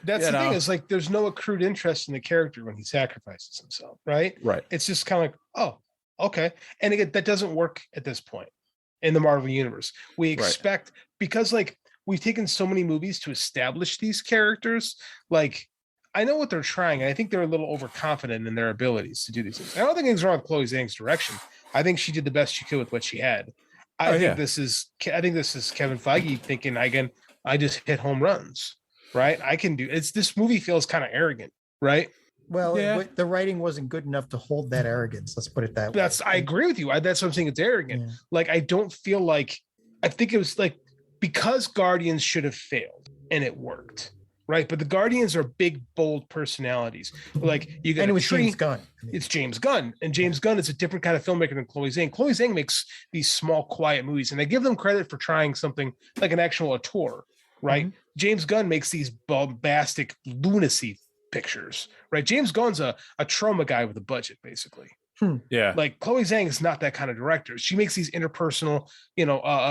That's the thing, is like there's no accrued interest in the character when he sacrifices himself, right? Right. It's just kind of like, oh, okay. And again, that doesn't work at this point in the Marvel universe. We expect, because like we've taken so many movies to establish these characters, like I know what they're trying, and I think they're a little overconfident in their abilities to do these things. I don't think anything's wrong with Chloe Zhang's direction. I think she did the best she could with what she had. I think this is Kevin Feige thinking, I just hit home runs, right? I can do it's. This movie feels kind of arrogant, right? Well, the writing wasn't good enough to hold that arrogance. Let's put it that way. I agree with you. That's what I'm saying. It's arrogant. Yeah. Like, I don't feel like, I think it was like, because Guardians should have failed and it worked, right? But the Guardians are big, bold personalities. Like, you got, and it was James Gunn. It's James Gunn, and James Gunn is a different kind of filmmaker than Chloe Zhang. Chloe Zhang makes these small, quiet movies, and I give them credit for trying something like an actual auteur, right? Mm-hmm. James Gunn makes these bombastic lunacy pictures, right? James Gunn's a trauma guy with a budget, basically. Yeah. Like, Chloe Zhang is not that kind of director. She makes these interpersonal,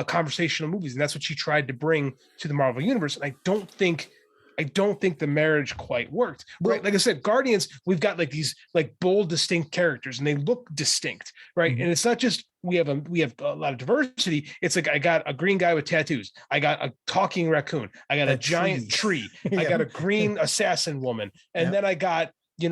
conversational movies, and that's what she tried to bring to the Marvel universe. And I don't think the marriage quite worked, right? Like I said, Guardians, we've got like these like bold, distinct characters, and they look distinct, right? Mm-hmm. And it's not just we have a lot of diversity. It's like, I got a green guy with tattoos, I got a talking raccoon, I got a giant tree, yeah. I got a green assassin woman, and then I got the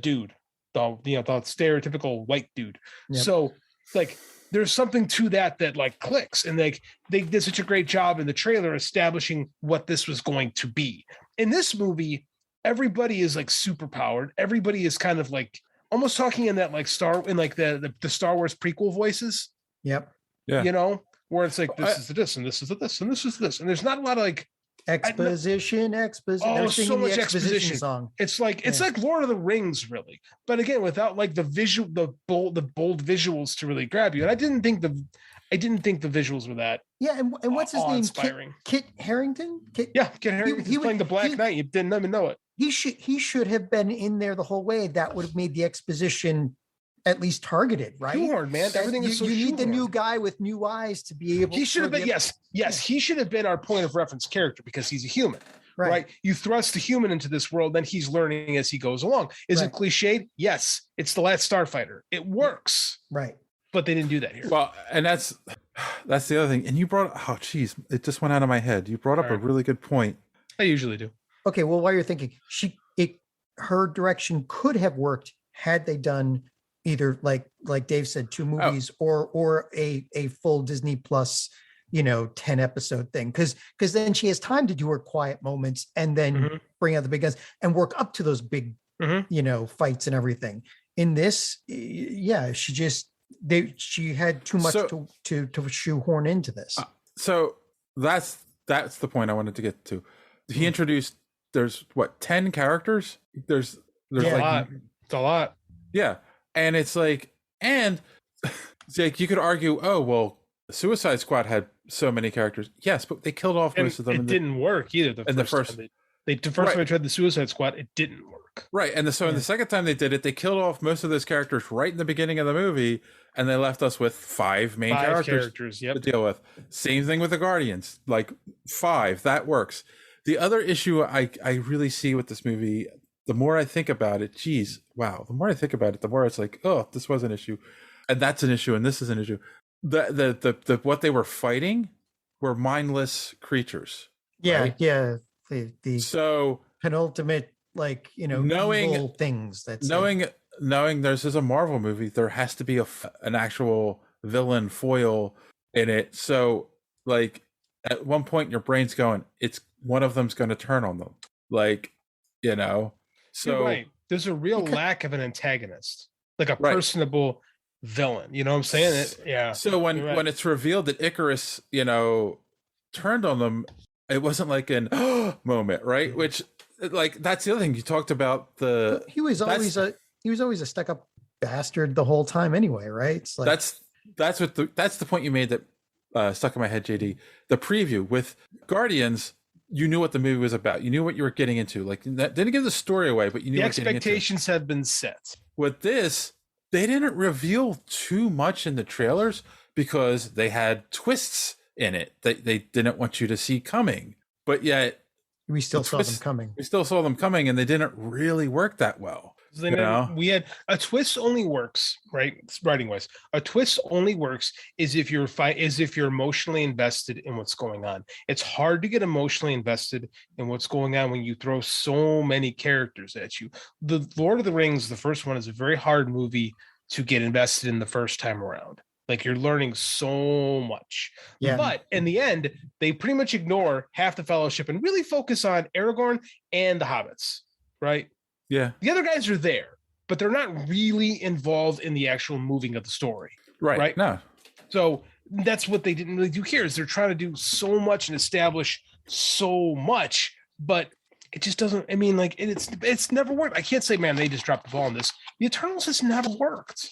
dude, the stereotypical white dude. Yep. So like, there's something to that like clicks, and like they did such a great job in the trailer establishing what this was going to be. In this movie, everybody is like super powered. Everybody is kind of like almost talking in that like the Star Wars prequel voices. Yep. Yeah. Where it's like, this is this, and this is this, and this is this, and there's not a lot of like exposition. Oh, so much exposition song. It's like it's like Lord of the Rings, really, but again, without like the bold visuals to really grab you. And I didn't think the visuals were that. Yeah, and what's his name? Inspiring. Kit Harington. Kit Harington. He's playing the Black Knight. You didn't even know it. He should have been in there the whole way. That would have made the exposition at least targeted, right? Shoehorned, man. Everything is so you need shoehorned. The new guy with new eyes to be able. He should have been. Yes. He should have been our point of reference character because he's a human, right? You thrust the human into this world, then he's learning as he goes along. Is it cliched? Yes. It's the Last Starfighter. It works, right? But they didn't do that here. Well, and that's the other thing. And you brought it just went out of my head. You brought up a really good point. I usually do. Okay, well, while you're thinking, her direction could have worked had they done either like Dave said, 2 movies or a full Disney Plus, 10 episode thing. Cause then she has time to do her quiet moments and then bring out the big guns and work up to those big, fights and everything. In this, she had too much to shoehorn into this. So that's the point I wanted to get to. He introduced, there's 10 characters? There's a lot. It's a lot. Yeah. And it's like, and it's like you could argue, oh, well, Suicide Squad had so many characters. Yes, but they killed off most of them. It didn't work either. The first time they tried the Suicide Squad, it didn't work. Right. And so in the second time they did it, they killed off most of those characters right in the beginning of the movie, and they left us with 5 main characters to deal with. Same thing with the Guardians, like 5, that works. The other issue I really see with this movie, the more I think about it, the more I think about it, the more it's like, oh, this was an issue, and that's an issue, and this is an issue. The what they were fighting were mindless creatures. Yeah, right? yeah. The penultimate, knowing evil things. Knowing this is a Marvel movie, there has to be an actual villain foil in it. So, like, at one point, your brain's going, it's one of them's going to turn on them, So you're right. There's a real lack of an antagonist. like a personable villain. You know what I'm saying? Yeah. So when it's revealed that Icarus, turned on them, it wasn't like an moment, right? Which, like, that's the other thing you talked about. He was always a stuck-up bastard the whole time, anyway, right? It's like, that's the point you made that stuck in my head, JD. The preview with Guardians, you knew what the movie was about. You knew what you were getting into. Like, that didn't give the story away, but you knew the what you were getting into. expectations have been set. With this, they didn't reveal too much in the trailers because they had twists in it that they didn't want you to see coming. But yet, we still saw them coming. We still saw them coming, and they didn't really work that well. We had a twist only works, right? Writing wise, a twist only works is if you're emotionally invested in what's going on. It's hard to get emotionally invested in what's going on when you throw so many characters at you. The Lord of the Rings, the first one, is a very hard movie to get invested in the first time around. Like, you're learning so much. Yeah. But in the end, they pretty much ignore half the Fellowship and really focus on Aragorn and the hobbits, right? Yeah. The other guys are there, but they're not really involved in the actual moving of the story. Right. No. So that's what they didn't really do here, is they're trying to do so much and establish so much, but it just doesn't, I mean, like, it's never worked. I can't say, man, they just dropped the ball on this. The Eternals has never worked,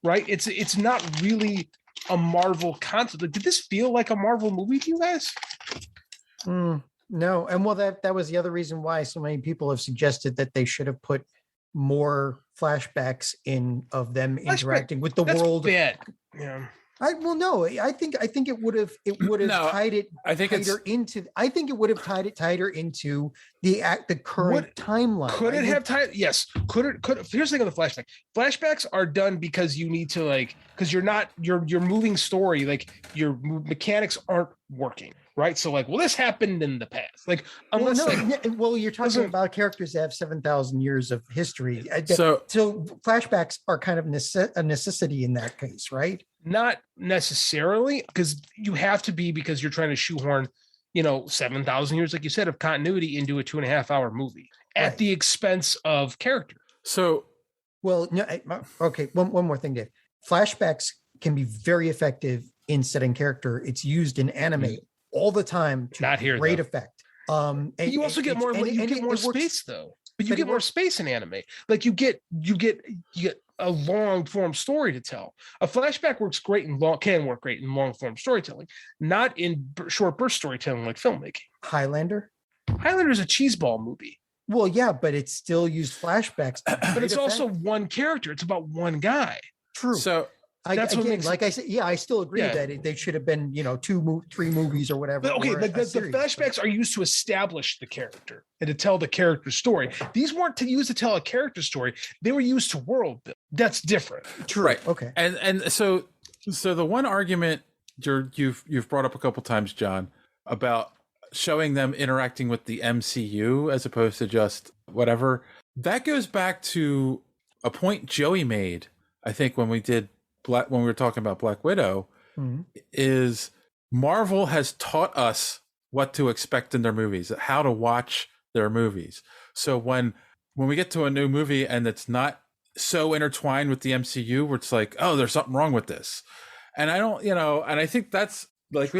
right? It's not really a Marvel concept. Like, did this feel like a Marvel movie to you guys? No, and well, that was the other reason why so many people have suggested that they should have put more flashbacks in of them interacting with the world. Bad. Yeah. I think it would have tied it tighter into the current timeline. Could it have tied? Yes. Could here's the thing on the flashback. Flashbacks are done because you need to, like, because you're moving story, like your mechanics aren't working. Right. So, like, well, this happened in the past. Like, unless you're talking about characters that have 7,000 years of history. So flashbacks are kind of a necessity in that case, right? Not necessarily, because you have to be, because you're trying to shoehorn, 7,000 years, like you said, of continuity into a 2.5-hour movie at the expense of character. So, well, no, okay. One more thing, Dave. Flashbacks can be very effective in setting character. It's used in anime all the time to not here, great though. effect. You also get more. You get more space, though. But you get more space in anime. Like, you get a long form story to tell. A flashback works great in can work great in long form storytelling, not in short burst storytelling like filmmaking. Highlander is a cheeseball movie. Well, yeah, but it still used flashbacks. But it's also one character. It's about one guy. True. So that's what makes, like I said, I still agree that they should have been, 3 movies or whatever. But okay, the flashbacks are used to establish the character and to tell the character story. These weren't used to tell a character story; they were used to world build. That's different. True. Right. Okay. And so the one argument you've brought up a couple times, John, about showing them interacting with the MCU as opposed to just whatever, that goes back to a point Joey made, I think, when we were talking about Black Widow, is Marvel has taught us what to expect in their movies, how to watch their movies. So when we get to a new movie and it's not so intertwined with the MCU, where it's like, oh, there's something wrong with this. And I don't, and I think that's like,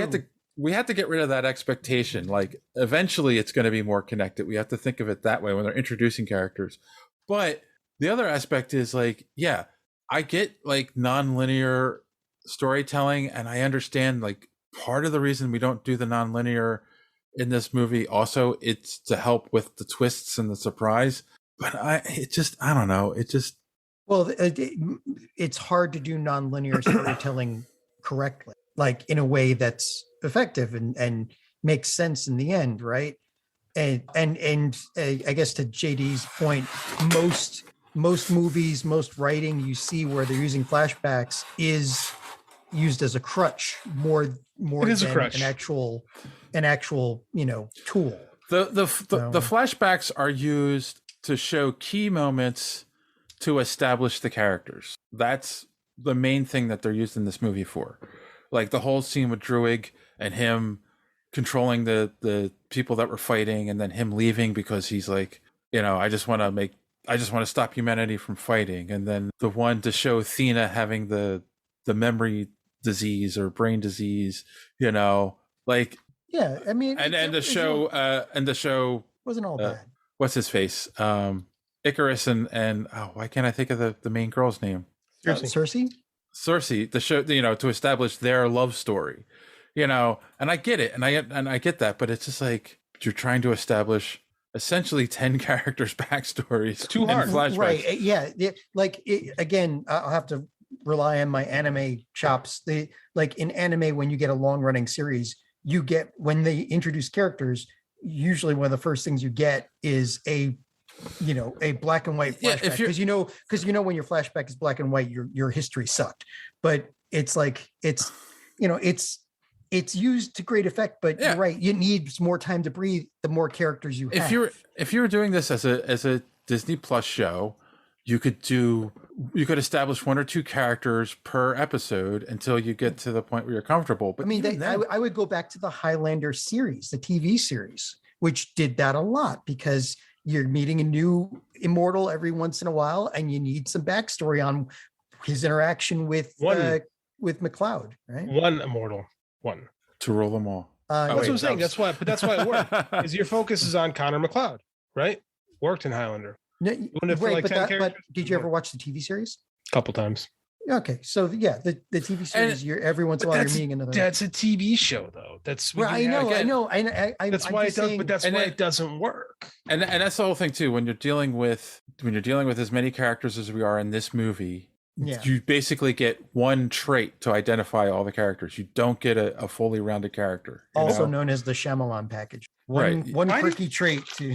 we have to get rid of that expectation. Like, eventually it's going to be more connected. We have to think of it that way when they're introducing characters. But the other aspect is, like, yeah, I get, like, non-linear storytelling, and I understand, like, part of the reason we don't do the non-linear in this movie also, it's to help with the twists and the surprise. But I don't know. Well, it's hard to do non-linear storytelling correctly, like in a way that's effective and makes sense in the end, right? And I guess to JD's point, most movies, most writing you see where they're using flashbacks is used as a crutch more than an actual tool. The flashbacks are used to show key moments to establish the characters. That's the main thing that they're used in this movie for. Like the whole scene with Druig and him controlling the people that were fighting, and then him leaving because he's like, I just want to make I just want to stop humanity from fighting, and then the one to show Athena having the memory disease or brain disease, like Yeah, I mean, and the show wasn't all bad. What's his face? Icarus and why can't I think of the main girl's name? Cersei. The show, to establish their love story, and I get it, and I get that, but it's just like you're trying to establish essentially 10 characters' backstories. It's too hard, right? Yeah, again, I'll have to rely on my anime chops. Like in anime, when you get a long-running series, you get, when they introduce characters, usually one of the first things you get is a black and white flashback, because when your flashback is black and white, your history sucked. But it's like it's used to great effect, but you're right, you need more time to breathe the more characters you have. If you were doing this as a Disney Plus show, you could establish 1 or 2 characters per episode until you get to the point where you're comfortable. But I would go back to the Highlander series, the TV series, which did that a lot, because you're meeting a new immortal every once in a while, and you need some backstory on his interaction with McLeod, right? One immortal. One to rule them all. That's what I'm saying. That's why it worked. Is your focus is on Connor McLeod, right? Worked in Highlander. No, but did you ever watch the TV series? A couple times. Okay, so the TV series, every once in a while you're meeting another. That's a TV show, though. That's I know. That's why it does, but that's why it doesn't work. And that's the whole thing too. When you're dealing with as many characters as we are in this movie. Yeah. You basically get one trait to identify all the characters. You don't get a fully rounded character. Also known as the Shyamalan package. One quirky trait to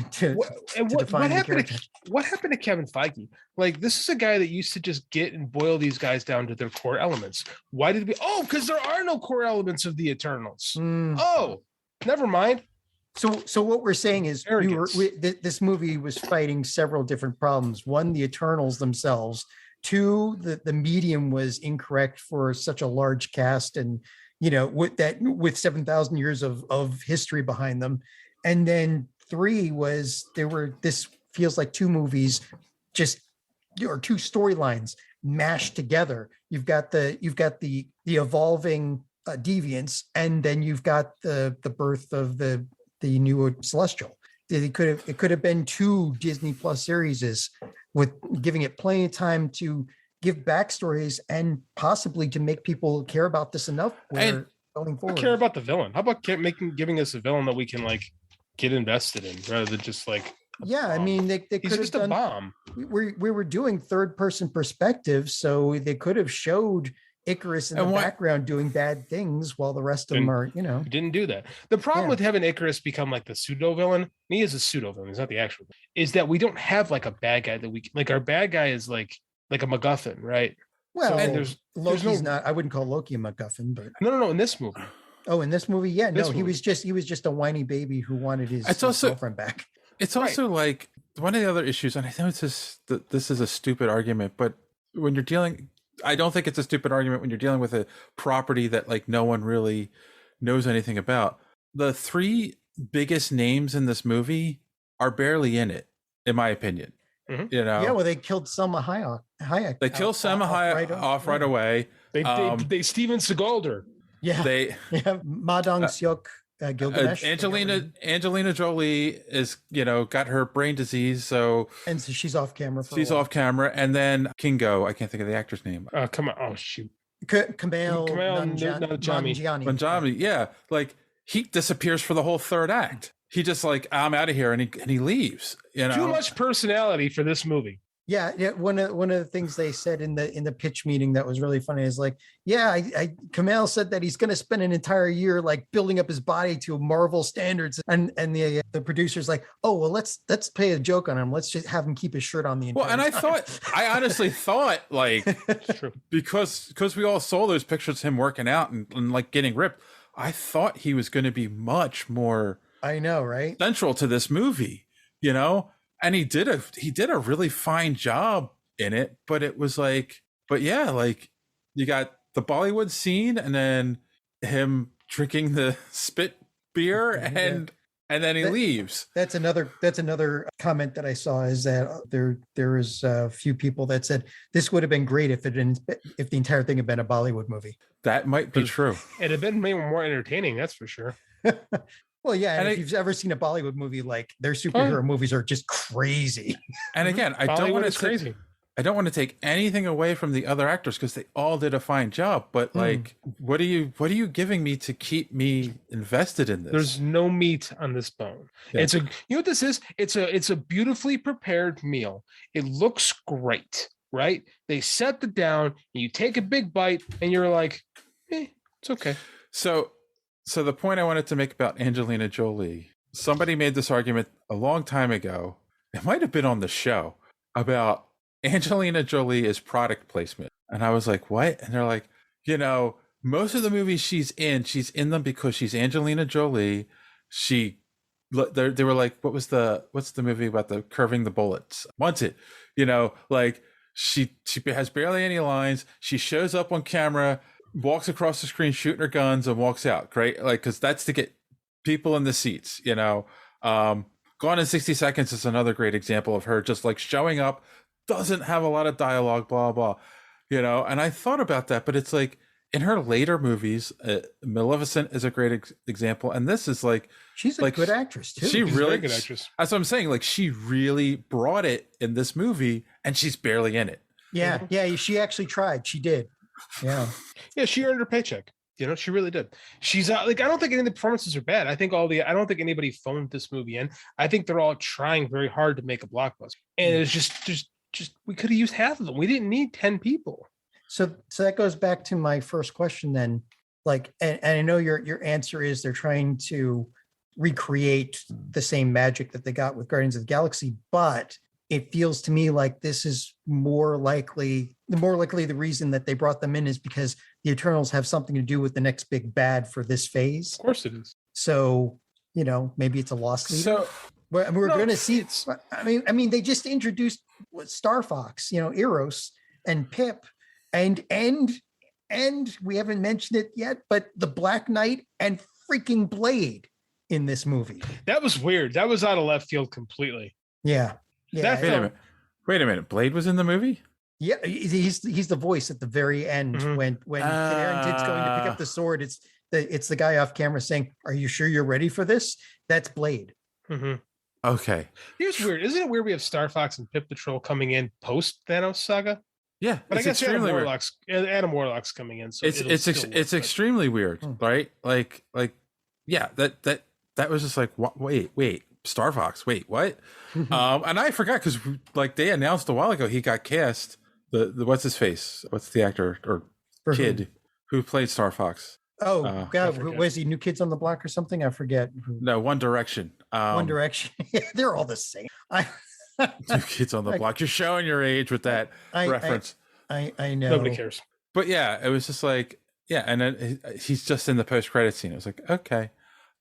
define the character. What happened to Kevin Feige? Like, this is a guy that used to just get and boil these guys down to their core elements. Why did we? Oh, because there are no core elements of the Eternals. Oh, never mind. So what we're saying is this movie was fighting several different problems. One, the Eternals themselves. 2, the medium was incorrect for such a large cast, and with 7,000 years of history behind them. And then 3 was this feels like 2 movies or 2 storylines mashed together. You've got the evolving deviants, and then you've got the birth of the new Celestial. It could have been 2 Disney Plus series with giving it plenty of time to give backstories and possibly to make people care about this enough going forward. Care about the villain. How about giving us a villain that we can get invested in rather than just they could have done a bomb. We were doing 3rd-person perspective, so they could have showed Icarus in the background doing bad things while the rest of them are, didn't do that. The problem with having Icarus become like the pseudo villain, he is a pseudo villain, he's not the actual, is that we don't have a bad guy that we our bad guy is like a MacGuffin, right? Well, so Loki's not. I wouldn't call Loki a MacGuffin, but no, in this movie. Oh, in this movie, yeah, he was just a whiny baby who wanted his girlfriend back. It's also like one of the other issues, and I know this is a stupid argument, but when you're dealing. I don't think it's a stupid argument when you're dealing with a property that no one really knows anything about. The 3 biggest names in this movie are barely in it, in my opinion. Mm-hmm. Yeah, well, they killed Selma Hayek. They killed Selma Hayek right away. They Steven Seagal'd her. Yeah, Ma Dong-seok. Gilgamesh. Angelina Jolie is, got her brain disease, so she's off camera. Off camera, and then Kingo. I can't think of the actor's name. Come on! Oh shoot! Kumail Nanjiani. Yeah, he disappears for the whole 3rd act. He just I'm out of here, and he leaves. Too much personality for this movie. Yeah. One of the things they said in the pitch meeting that was really funny is Kumail said that he's going to spend an entire year building up his body to Marvel standards, and the producer's oh well, let's play a joke on him. Let's just have him keep his shirt on the entire time. I honestly thought because we all saw those pictures of him working out and getting ripped, I thought he was going to be much more. I know, right? Central to this movie, And he did a really fine job in it, but it was you got the Bollywood scene and then him drinking the spit beer and and then he leaves. That's another comment that I saw, is that there is a few people that said this would have been great if the entire thing had been a Bollywood movie. That might be true. It'd have been maybe more entertaining, that's for sure. Well, yeah, and if you've ever seen a Bollywood movie, like their superhero movies are just crazy. And again, I don't want to crazy. I don't want to take anything away from the other actors because they all did a fine job. But like, what are you giving me to keep me invested in this? There's no meat on this bone. Yeah. It's you know what this is? It's a beautifully prepared meal. It looks great, right? They set the down, and you take a big bite, and you're like, it's okay. So the point I wanted to make about Angelina Jolie, somebody made this argument a long time ago. It might have been on the show about Angelina Jolie is product placement. And I was like, what? And they're like, most of the movies she's in them because she's Angelina Jolie. They were like, what's the movie about the curving the bullets? Wanted, like she has barely any lines. She shows up on camera, walks across the screen shooting her guns and walks out, right? Like, because that's to get people in the seats, Gone in 60 Seconds is another great example of her just like showing up, doesn't have a lot of dialogue, blah, blah, and I thought about that, but it's like in her later movies, Maleficent is a great example. And this is like, she's a good actress too. She's a really very good actress. That's what I'm saying. Like she really brought it in this movie and she's barely in it. Yeah. Yeah. She actually tried. She did. Yeah. Yeah. She earned her paycheck. She really did. She's like, I don't think any of the performances are bad. I don't think anybody phoned this movie in. I think they're all trying very hard to make a blockbuster. And it's just we could have used half of them. We didn't need 10 people. So that goes back to my first question then. Like, and I know your answer is they're trying to recreate the same magic that they got with Guardians of the Galaxy, but it feels to me like this is more likely the reason that they brought them in is because the Eternals have something to do with the next big bad for this phase. Of course it is. So, maybe it's a lost leader. So we're going to see it. I mean, they just introduced Star Fox, Eros and Pip, and we haven't mentioned it yet, but the Black Knight and freaking Blade in this movie. That was weird. That was out of left field completely. Yeah. Wait a minute. Blade was in the movie? Yeah, he's the voice at the very end when Kit Harington's going to pick up the sword. It's the guy off camera saying, "Are you sure you're ready for this?" That's Blade. Mm-hmm. Okay. Here's weird. Isn't it weird we have Star Fox and Pip the Troll coming in post Thanos saga? Yeah, but I guess Adam Warlock's coming in. So it's extremely weird, right? Like, yeah, that was just like, wait, Star Fox, wait, what? And I forgot because like they announced a while ago he got cast. The what's his face? What's the actor or kid who played Star Fox? Oh, God, was he New Kids on the Block or something? I forget. No, One Direction. One Direction. They're all the same. New Kids on the Block. You're showing your age with that reference. I know. Nobody cares. But yeah, it was just like, and then he's just in the post-credit scene. I was like, okay.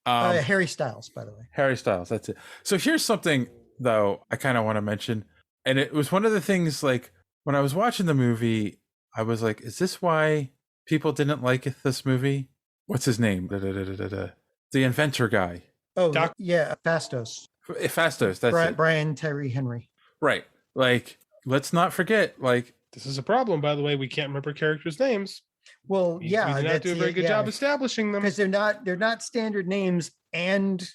Harry Styles, by the way. Harry Styles, that's it. So here's something, though, I kind of want to mention. And it was one of the things, like, when I was watching the movie, I was like, is this why people didn't like this movie? What's his name? The inventor guy. Oh, yeah, Fastos. Fastos, that's it. Brian Tyree Henry. Right. Like, let's not forget, like... This is a problem, by the way. We can't remember characters' names. Well, we did not do a very good job establishing them. Because they're not standard names, and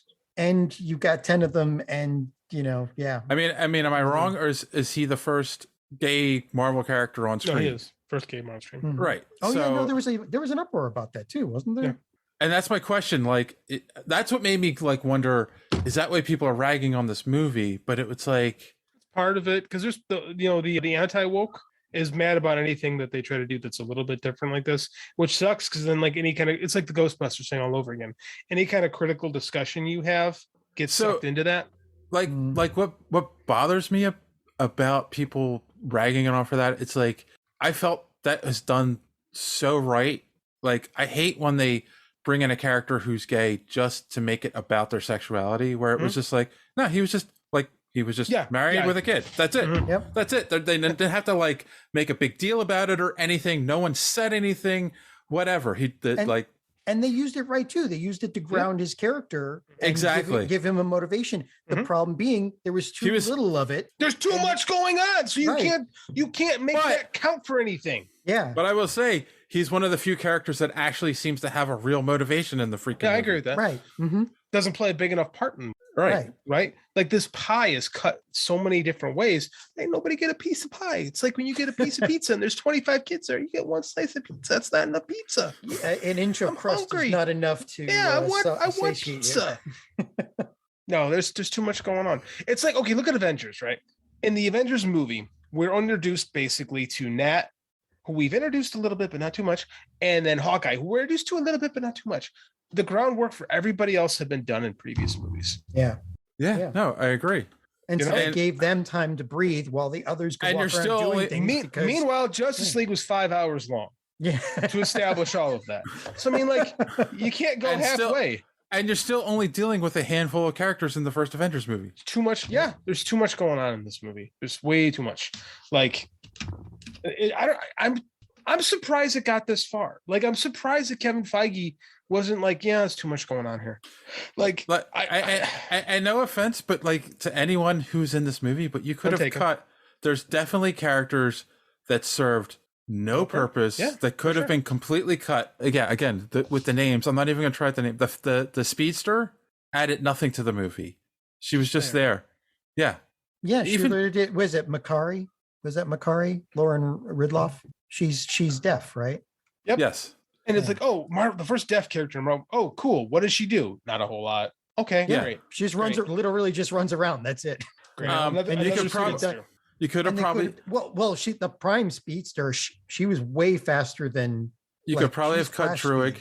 you got 10 of them, and, yeah. I mean, am I wrong, or is he the first gay Marvel character on screen? No, he is. First gay on screen. Mm-hmm. Right. Oh, yeah, no, there was an uproar about that, too, wasn't there? Yeah. And that's my question. Like, that's what made me like wonder: is that why people are ragging on this movie? But it was like part of it because there's the anti-woke is mad about anything that they try to do that's a little bit different like this, which sucks because then like any kind of it's like the Ghostbusters thing all over again. Any kind of critical discussion you have gets sucked into that. Like what bothers me about people ragging on for that? It's like I felt that was done so right. Like I hate when they bring in a character who's gay just to make it about their sexuality, where it was just like, no, he was just married with a kid. That's it. Mm-hmm. Yep. That's it. They didn't have to like make a big deal about it or anything. No one said anything. Whatever. And they used it right too. They used it to ground his character and Exactly. give him a motivation. The problem being there was too little of it. There's too much going on, so you can't make that count for anything. Yeah. But I will say he's one of the few characters that actually seems to have a real motivation in the freaking Yeah, I movie. agree with that. Right. Mm-hmm. Doesn't play a big enough part in Right. Right. Like this pie is cut so many different ways. Ain't nobody get a piece of pie. It's like when you get a piece of pizza and there's 25 kids there, you get one slice of pizza. That's not enough pizza. An inch of crust is not enough to. I want satiate pizza. No, there's too much going on. It's like, okay, look at Avengers, right? In the Avengers movie, we're introduced basically to Nat, who we've introduced a little bit, but not too much, and then Hawkeye, who we're introduced to a little bit, but not too much. The groundwork for everybody else had been done in previous movies. Yeah. Yeah. No, I agree. And so it gave them time to breathe while the others could walk around doing things. Meanwhile, Justice League was 5 hours long. Yeah. To establish all of that. So I mean, like, you can't go halfway. And you're still only dealing with a handful of characters in the first Avengers movie. Too much. Yeah, there's too much going on in this movie. There's way too much. Like, I'm surprised it got this far. Like, I'm surprised that Kevin Feige wasn't like, yeah, there's too much going on here. Like I no offense, but like to anyone who's in this movie, but you could have cut. There's definitely characters that served no purpose that could have been completely cut. Again, with the names, I'm not even going to try the name. The speedster added nothing to the movie. She was just there. Yeah. Yeah. Even did. Was it Makari? Was that Makari? Lauren Ridloff? She's deaf, right? Yep. Yes. And it's like, oh, the first deaf character in Marvel. Oh, cool. What does she do? Not a whole lot. Okay, great. She just literally just runs around. That's it. Great. You could have probably the Prime Speedster. She was way faster than. You could probably have cut Druig.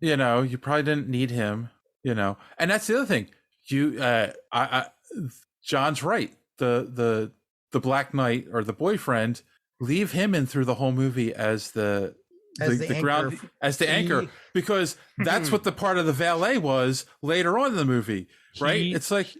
You know, you probably didn't need him. You know, and that's the other thing. John's right. The Black Knight or the boyfriend, leave him in through the whole movie as the anchor, because that's what the part of the valet was later on in the movie, right? It's like,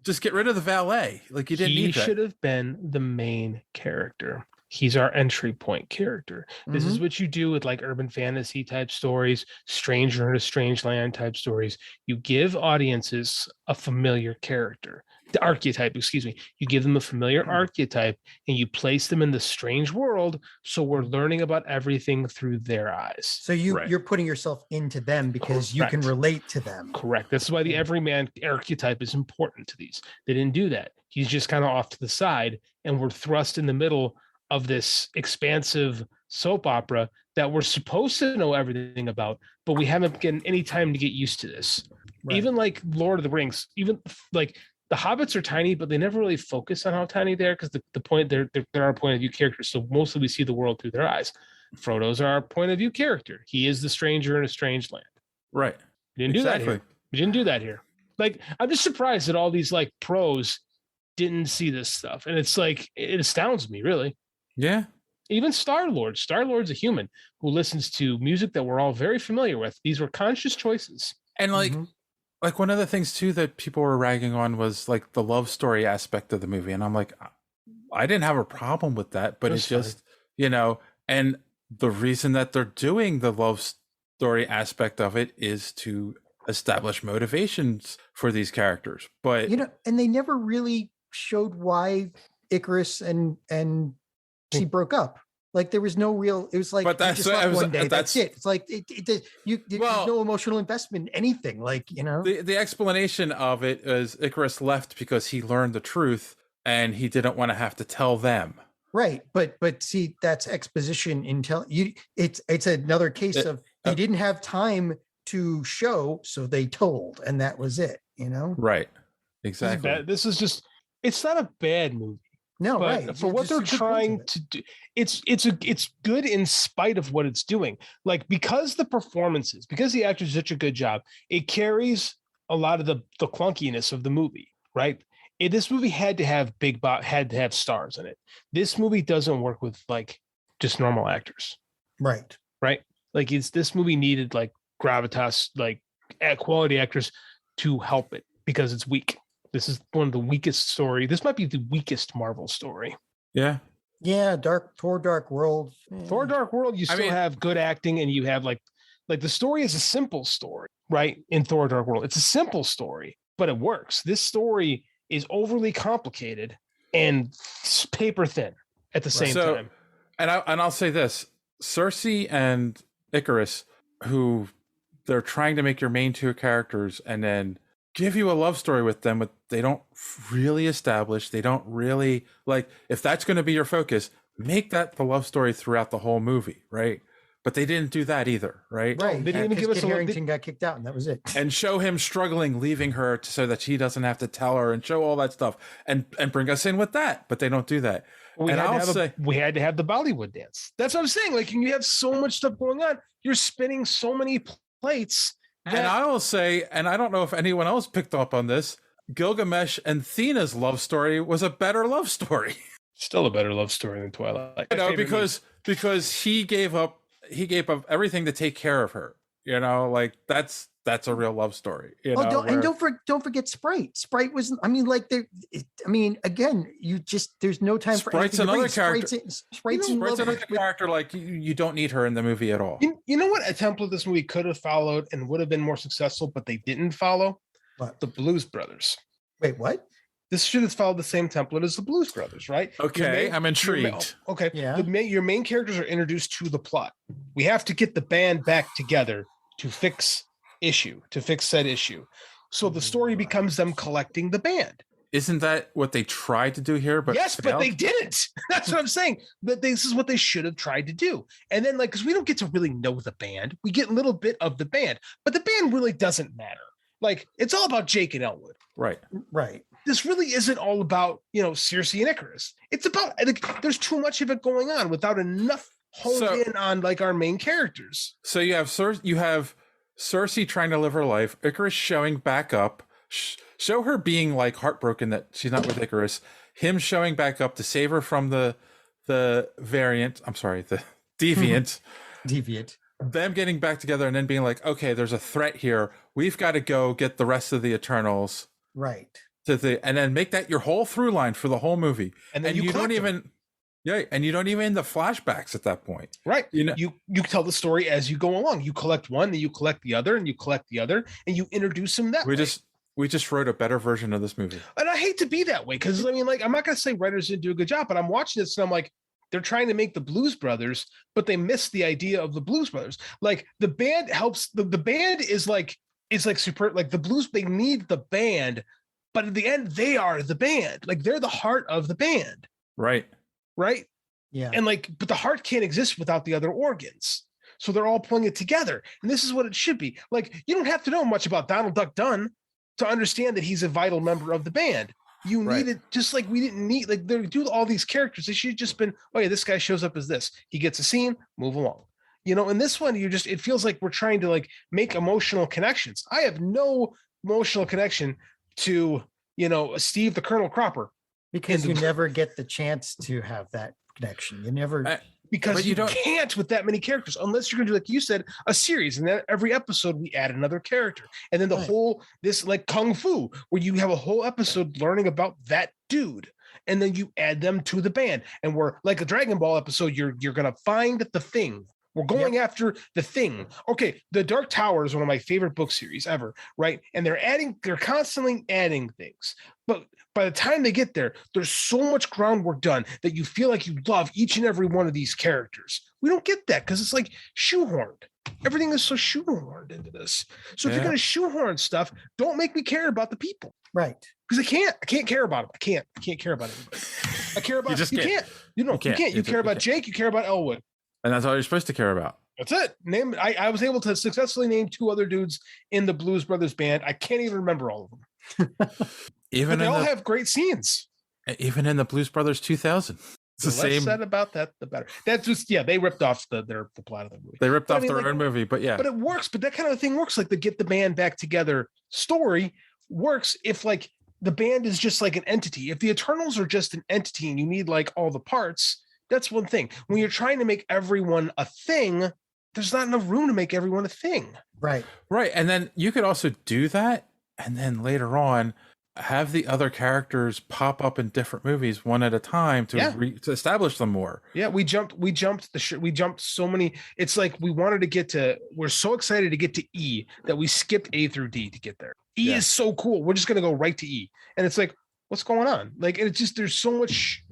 just get rid of the valet. Like, you didn't need that. He should have been the main character. He's our entry point character. This is what you do with like urban fantasy type stories, stranger in a strange land type stories. You give audiences a familiar character. The archetype, excuse me. You give them a familiar archetype and you place them in the strange world. So we're learning about everything through their eyes. So you're putting yourself into them because you can relate to them. Correct. That's why the everyman archetype is important to these. They didn't do that. He's just kind of off to the side and we're thrust in the middle of this expansive soap opera that we're supposed to know everything about, but we haven't gotten any time to get used to this. Right. Even like Lord of the Rings, even like the hobbits are tiny, but they never really focus on how tiny they are because the point they're our point of view characters. So mostly we see the world through their eyes. Frodo's our point of view character. He is the stranger in a strange land. Right. We didn't do that here. We didn't do that here. Like, I'm just surprised that all these like pros didn't see this stuff. And it's like, it astounds me, really. Yeah. Even Star-Lord. Star-Lord's a human who listens to music that we're all very familiar with. These were conscious choices. And like, like one of the things too that people were ragging on was like the love story aspect of the movie. And I'm like, I didn't have a problem with that, but it's just, you know, and the reason that they're doing the love story aspect of it is to establish motivations for these characters. But, you know, and they never really showed why Icarus and she broke up. Like, there was no real, it was like, but that's one day, that's it. It's like, there's no emotional investment in anything. Like, you know, the explanation of it is Icarus left because he learned the truth and he didn't want to have to tell them. Right. But see, that's exposition it's another case of they didn't have time to show, so they told, and that was it, you know? Right. Exactly. This is just, it's not a bad movie. No, but right. For what they're trying to do, it's good in spite of what it's doing. Like, because the performances, because the actors did such a good job, it carries a lot of the clunkiness of the movie, right? This movie had to have had to have stars in it. This movie doesn't work with like just normal actors, right? Right? Like, this movie needed like gravitas, like quality actors to help it because it's weak. This is one of the weakest story. This might be the weakest Marvel story. Yeah. Yeah. Thor Dark World. Thor Dark World, you still have good acting and you have like Like the story is a simple story, right? In Thor Dark World, it's a simple story, but it works. This story is overly complicated and paper thin at the same time. And I'll say this: Cersei and Icarus, who they're trying to make your main two characters, and then give you a love story with them, but they don't really establish. They don't really like. If that's going to be your focus, make that the love story throughout the whole movie, right? But they didn't do that either, right? Right. They didn't even give us Kit Harington got kicked out, and that was it. And show him struggling, leaving her so that she doesn't have to tell her, and show all that stuff, and bring us in with that. But they don't do that. We had to have the Bollywood dance. That's what I'm saying. Like you have so much stuff going on. You're spinning so many plates. And I will say, and I don't know if anyone else picked up on this, Gilgamesh and Thena's love story was a better love story. Still a better love story than Twilight. You know, because he gave up everything to take care of her. You know, like that's a real love story. You know, don't forget Sprite. Sprite was, I mean, like again, there's no time for Sprite's another character. Sprite's another character. Like you don't need her in the movie at all. You know what a template this movie could have followed and would have been more successful, but they didn't follow? What? The Blues Brothers. Wait, what? This should have followed the same template as the Blues Brothers, right? Okay, I'm intrigued. Okay, yeah. Your main characters are introduced to the plot. We have to get the band back together to fix said issue. So the story becomes them collecting the band. Isn't that what they tried to do here? But yes, but they didn't. That's what I'm saying. But this is what they should have tried to do. And then, like, because we don't get to really know the band, we get a little bit of the band, but the band really doesn't matter. Like, it's all about Jake and Elwood. Right. This really isn't all about, Cersei and Icarus. It's about, like, there's too much of it going on without enough honed in on, like, our main characters. So you have Cersei trying to live her life, Icarus showing back up, show her being like heartbroken that she's not with Icarus, him showing back up to save her from the deviant. Them getting back together and then being like, okay, there's a threat here. We've got to go get the rest of the Eternals. Right. And then make that your whole through line for the whole movie. And then you don't even end the flashbacks at that point. Right. You tell the story as you go along. You collect one, then you collect the other, and you collect the other, and you introduce them that way. We just wrote a better version of this movie. And I hate to be that way, because I mean, like, I'm not gonna say writers didn't do a good job, but I'm watching this and I'm like, they're trying to make the Blues Brothers, but they miss the idea of the Blues Brothers. Like the band helps. The band is like super. Like the Blues, they need the band, but at the end, they are the band. Like they're the heart of the band. Right. Yeah. And but the heart can't exist without the other organs. So they're all pulling it together. And this is what it should be. Like you don't have to know much about Donald Duck Dunn to understand that he's a vital member of the band. You need it, just like we didn't need, like, they do all these characters. They should have just been, oh yeah, this guy shows up as this. He gets a scene, move along. In this one, it feels like we're trying to like make emotional connections. I have no emotional connection to, Steve the Colonel Cropper. Because you never get the chance to have that connection. You never... Because you can't with that many characters, unless you're going to do, like you said, a series. And then every episode we add another character. And then this like Kung Fu, where you have a whole episode learning about that dude. And then you add them to the band. And we're like a Dragon Ball episode, you're going to find the thing. We're going after the thing. Okay, The Dark Tower is one of my favorite book series ever, right? And they're constantly adding things. But by the time they get there, there's so much groundwork done that you feel like you love each and every one of these characters. We don't get that because it's like shoehorned. Everything is so shoehorned into this. So if you're going to shoehorn stuff, don't make me care about the people. Right. Because I can't care about them. I can't care about anybody. I care about you can't. You can't. You care about Jake, you care about Elwood. And that's all you're supposed to care about. That's it. I was able to successfully name 2 other dudes in the Blues Brothers band. I can't even remember all of them. But they all have great scenes. Even in the Blues Brothers 2000. It's the same. Less said about that, the better. That's just, they ripped off the plot of the movie. They ripped off their own movie, but yeah. But it works. But that kind of thing works. Like the get the band back together story works if like the band is just like an entity. If the Eternals are just an entity and you need like all the parts, that's one thing. When you're trying to make everyone a thing, there's not enough room to make everyone a thing. Right. And then you could also do that. And then later on, have the other characters pop up in different movies one at a time to establish them more. Yeah, we jumped so many. It's like we're so excited to get to E that we skipped A through D to get there. E is so cool. We're just gonna go right to E, and it's like, what's going on? Like, and it's just there's so much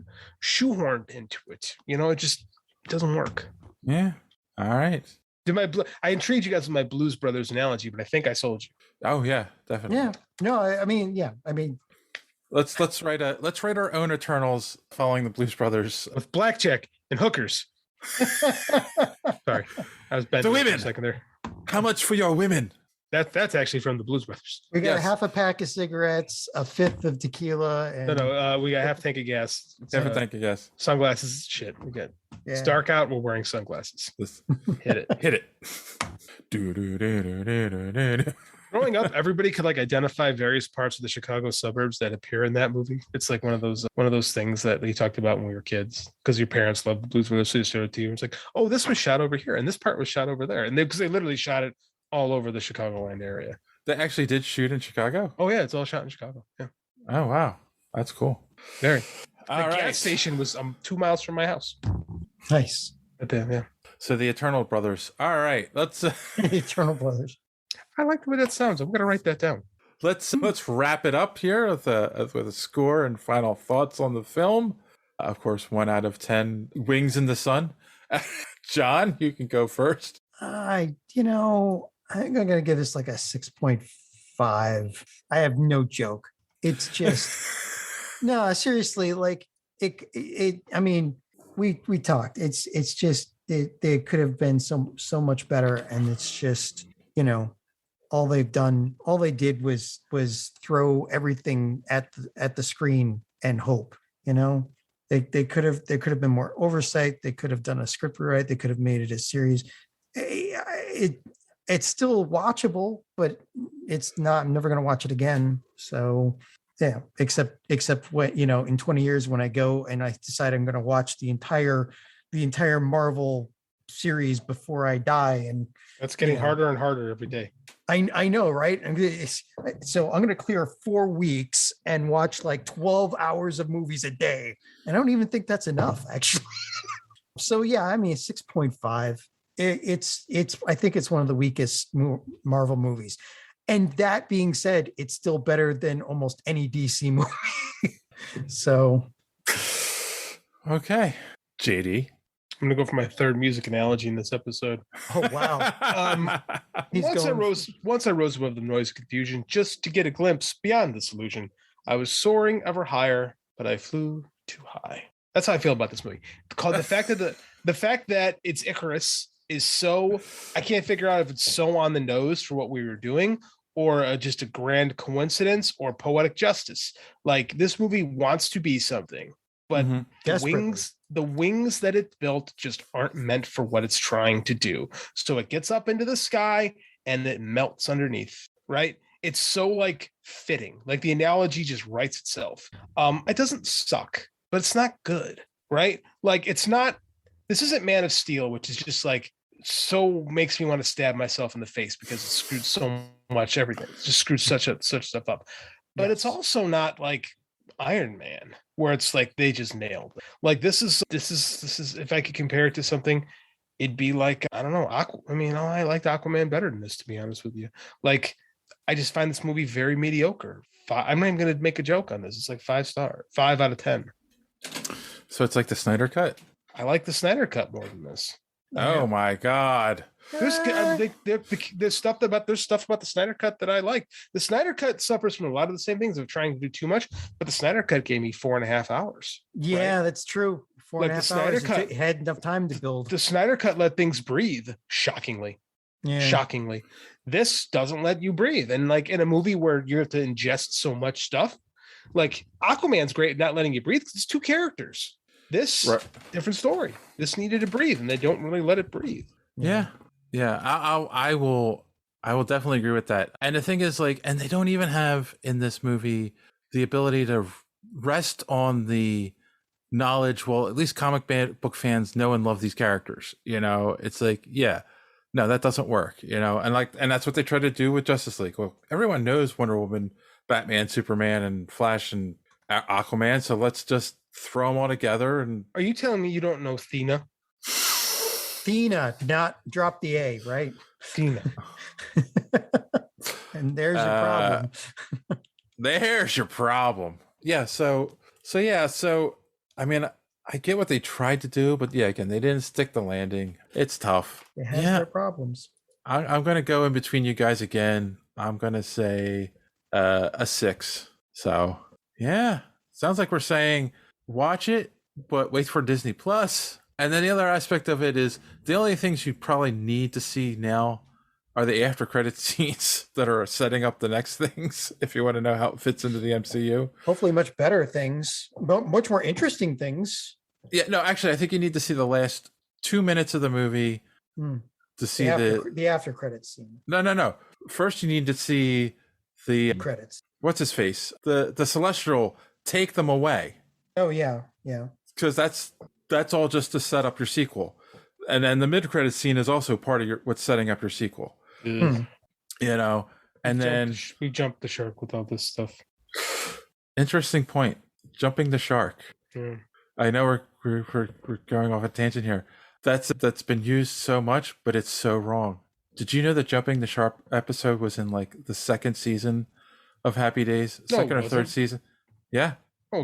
shoehorned into it. It doesn't work. Yeah. All right. I intrigued you guys with my Blues Brothers analogy, but I think I sold you. Oh yeah, definitely. Yeah. No, I mean, let's write our own Eternals following the Blues Brothers with blackjack and hookers. Sorry, I was bent the for women. a second there. How much for your women? That's actually from the Blues Brothers. We got half a pack of cigarettes, a fifth of tequila, and No, we got half a tank of gas. Half a tank of gas. Sunglasses, shit. We got. It's dark out. We're wearing sunglasses. Hit it. Hit it. Growing up, everybody could identify various parts of the Chicago suburbs that appear in that movie. It's like one of those things that they talked about when we were kids, because your parents loved the Blues Brothers, so they showed it to you. It's like, oh, this was shot over here, and this part was shot over there, and because they literally shot it all over the Chicagoland area. They actually did shoot in Chicago? Oh yeah, it's all shot in Chicago. Yeah. Oh wow, that's cool. Very. The All right. gas station was 2 miles from my house. Nice. But then, yeah. So the Eternal Brothers. All right, let's. Eternal Brothers. I like the way that sounds. I'm gonna write that down. Let's wrap it up here with a score and final thoughts on the film. Of course, 1 out of 10 wings in the sun. John, you can go first. I think I'm gonna give this like a 6.5. I have no joke. It's just no, seriously. Like it. I mean, we talked. It's just they could have been so much better, and it's just all they did was throw everything at the screen and hope. They could have been more oversight. They could have done a script rewrite. They could have made it a series. It's still watchable, but it's not. I'm never going to watch it again. So yeah, except when in 20 years when I go and I decide I'm going to watch the entire Marvel series before I die, and that's getting harder and harder every day. I know, right? So I'm going to clear 4 weeks and watch like 12 hours of movies a day. I don't even think that's enough, actually. So yeah, I mean, 6.5. It's I think it's one of the weakest Marvel movies. And that being said, it's still better than almost any DC movie. So okay, JD. I'm gonna go for my third music analogy in this episode. Oh wow! Once I rose above the noise and confusion, just to get a glimpse beyond the illusion. I was soaring ever higher, but I flew too high. That's how I feel about this movie. The fact that it's Icarus is so, I can't figure out if it's so on the nose for what we were doing, or just a grand coincidence or poetic justice. Like, this movie wants to be something, but the wings that it built just aren't meant for what it's trying to do. So it gets up into the sky and it melts underneath, right? It's so fitting. Like, the analogy just writes itself. It doesn't suck, but it's not good, right? Like, this isn't Man of Steel, which is just so makes me want to stab myself in the face because it screwed so much everything. It just screwed such stuff up. But it's also not like Iron Man, where it's they just nailed it. Like, this is if I could compare it to something, it'd be like, I don't know, I liked Aquaman better than this, to be honest with you. Like, I just find this movie very mediocre. I'm not even going to make a joke on this. It's 5 out of 10. So it's like the Snyder Cut? I like the Snyder Cut more than this. Oh my God. There's stuff about the Snyder Cut that I like. The Snyder Cut suffers from a lot of the same things of trying to do too much, but the Snyder Cut gave me 4.5 hours. Yeah, right? That's true. 4.5 hours. It had enough time to build. The Snyder Cut let things breathe, shockingly. Yeah. Shockingly. This doesn't let you breathe. And in a movie where you have to ingest so much stuff, Aquaman's great at not letting you breathe because it's 2 characters. This different story. This needed to breathe, and they don't really let it breathe. Yeah. I will definitely agree with that. And the thing is, and they don't even have in this movie the ability to rest on the knowledge. Well, at least comic book fans know and love these characters. It's no, that doesn't work. And that's what they try to do with Justice League. Well, everyone knows Wonder Woman, Batman, Superman, and Flash and Aquaman. So let's just throw them all together. And Are you telling me you don't know Thena? Thena, not drop the A, right? Thena. And there's your problem. There's your problem. Yeah. So I mean, I get what they tried to do, but yeah, again, they didn't stick the landing. It's tough. It has their problems. I'm going to go in between you guys again. I'm going to say a 6. So yeah, sounds like we're saying watch it, but wait for Disney Plus. And then the other aspect of it is the only things you probably need to see now are the after credit scenes that are setting up the next things. If you want to know how it fits into the MCU, Hopefully much better things, much more interesting things. yeah, no, actually, I think you need to see the last 2 minutes of the movie to see the after credits scene. No. First, you need to see the credits. What's his face? The Celestial take them away. Oh yeah. Because that's all just to set up your sequel, and then the mid credit scene is also part of what's setting up your sequel. You know, and then we jumped the shark with all this stuff. Interesting point. Jumping the shark. I know we're going off a tangent here. That's been used so much, but it's so wrong. Did you know that Jumping the Shark episode was in like the second season of Happy Days, second or third season? Yeah. Oh,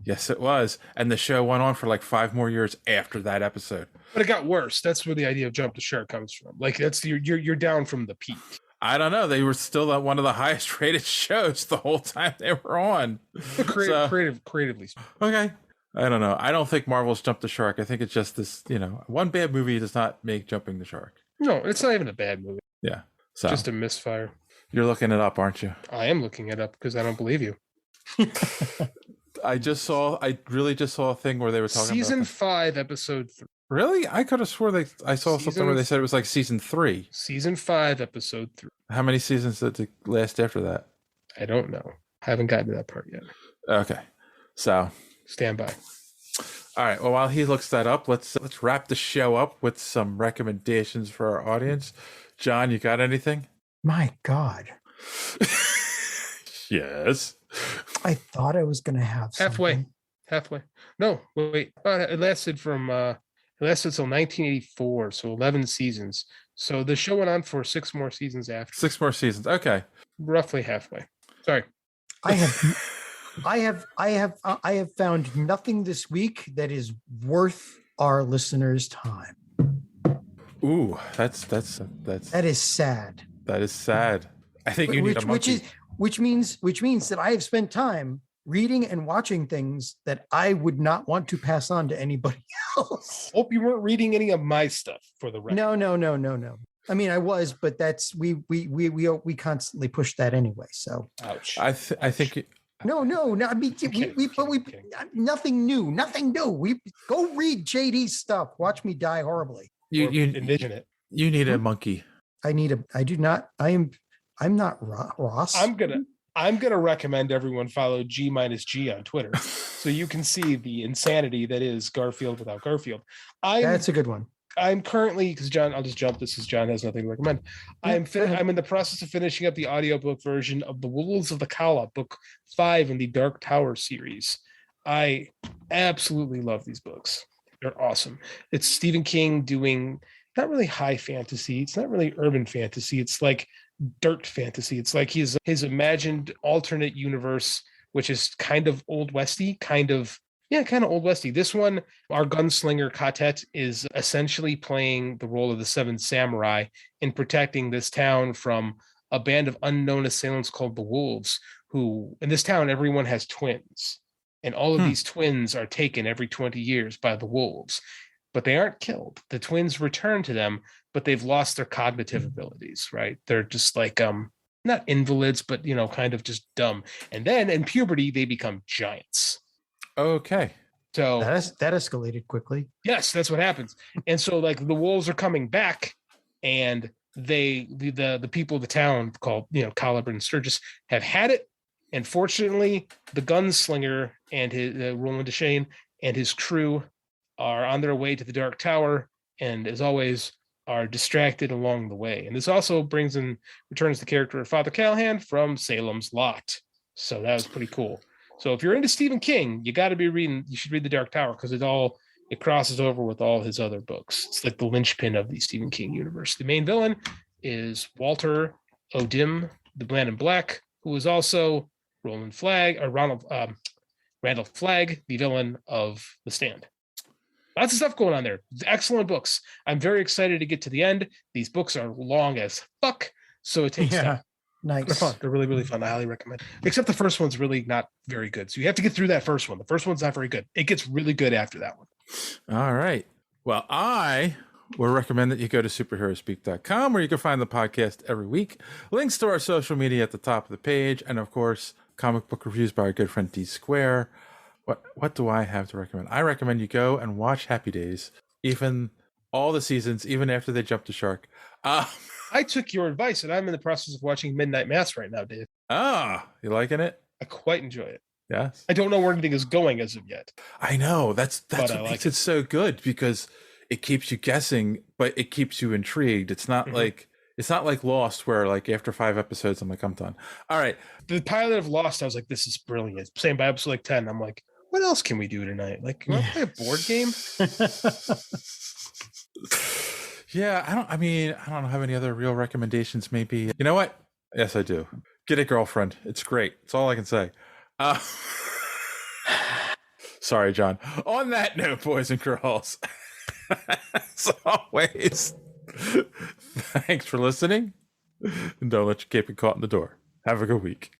yes, it was. And the show went on for like 5 more years after that episode. But it got worse. That's where the idea of Jump the Shark comes from. Like that's you're down from the peak. I don't know. They were still one of the highest rated shows the whole time they were on. Creatively. Okay. I don't know. I don't think Marvel's Jump the Shark. I think it's just this, one bad movie does not make Jumping the Shark. No, it's not even a bad movie. Yeah. So just a misfire. You're looking it up, aren't you? I am looking it up because I don't believe you. I really just saw a thing where they were talking season about 5, episode 3. Really? I could have swore I saw something where they said it was like season 3. Season 5, episode 3. How many seasons did it last after that? I don't know. I haven't gotten to that part yet. Okay. So stand by. All right. Well, while he looks that up, let's wrap the show up with some recommendations for our audience. John, you got anything? My God. Yes. I thought I was going to have something. Halfway. No, wait. It lasted till 1984, so 11 seasons. So the show went on for 6 more seasons after. 6 more seasons. Okay. Roughly halfway. Sorry. I have found nothing this week that is worth our listeners' time. Ooh, that is sad. That is sad. I think you need a monkey. Which means that I have spent time reading and watching things that I would not want to pass on to anybody else. Hope you weren't reading any of my stuff for the record. No. I mean, I was, but that's we constantly push that anyway. So, ouch. I think. No. I mean, nothing new. We go read JD's stuff. Watch me die horribly. You envision it. You need a monkey. I do not. I'm not Ross. I'm gonna recommend everyone follow G-G on Twitter, so you can see the insanity that is Garfield without Garfield. That's a good one. I'm currently, because John, I'll just jump this as John has nothing to recommend. I'm in the process of finishing up the audiobook version of The Wolves of the Kala, book 5 in the Dark Tower series. I absolutely love these books. They're awesome. It's Stephen King doing not really high fantasy. It's not really urban fantasy. It's like dirt fantasy. It's like his imagined alternate universe, which is kind of Old Westy, kind of Old Westy. This one, our gunslinger Katet is essentially playing the role of the 7 samurai in protecting this town from a band of unknown assailants called the Wolves, who in this town, everyone has twins. And all of these twins are taken every 20 years by the Wolves, but they aren't killed. The twins return to them, but they've lost their cognitive abilities, right? They're just like, not invalids, but, kind of just dumb. And then in puberty, they become giants. Okay. So that escalated quickly. Yes, that's what happens. And so like the wolves are coming back, and the people of the town called, Caliber and Sturgis have had it. And fortunately, the gunslinger and his Roland Deschain and his crew are on their way to the Dark Tower. And as always, are distracted along the way. And this also returns the character of Father Callahan from Salem's Lot. So that was pretty cool. So if you're into Stephen King, you should read The Dark Tower, because it crosses over with all his other books. It's like the linchpin of the Stephen King universe. The main villain is Walter O'Dim, the Man in Black, who is also Randall Flagg, the villain of The Stand. Lots of stuff going on there. Excellent books. I'm very excited to get to the end. These books are long as fuck, so it takes time. Nice. They're fun. They're really, really fun. I highly recommend. Except the first one's really not very good. So you have to get through that first one. The first one's not very good. It gets really good after that one. All right. Well, I would recommend that you go to superheroespeak.com, where you can find the podcast every week. Links to our social media at the top of the page. And of course, comic book reviews by our good friend D Square. What do I have to recommend? I recommend you go and watch Happy Days, even all the seasons, even after they jump the shark. I took your advice, and I'm in the process of watching Midnight Mass right now, Dave. You liking it? I quite enjoy it. Yes. I don't know where anything is going as of yet. I know. That's what makes it so good, because it keeps you guessing, but it keeps you intrigued. It's not like Lost, where like after 5 episodes, I'm like, I'm done. All right. The pilot of Lost, I was like, this is brilliant. Same by episode like 10. I'm like, what else can we do tonight? Like, you want to play a board game? Yeah, I don't have any other real recommendations. Maybe, you know what? Yes, I do. Get a girlfriend. It's great. That's all I can say. Sorry, John. On that note, boys and girls, as always, thanks for listening. And don't let your cape get caught in the door. Have a good week.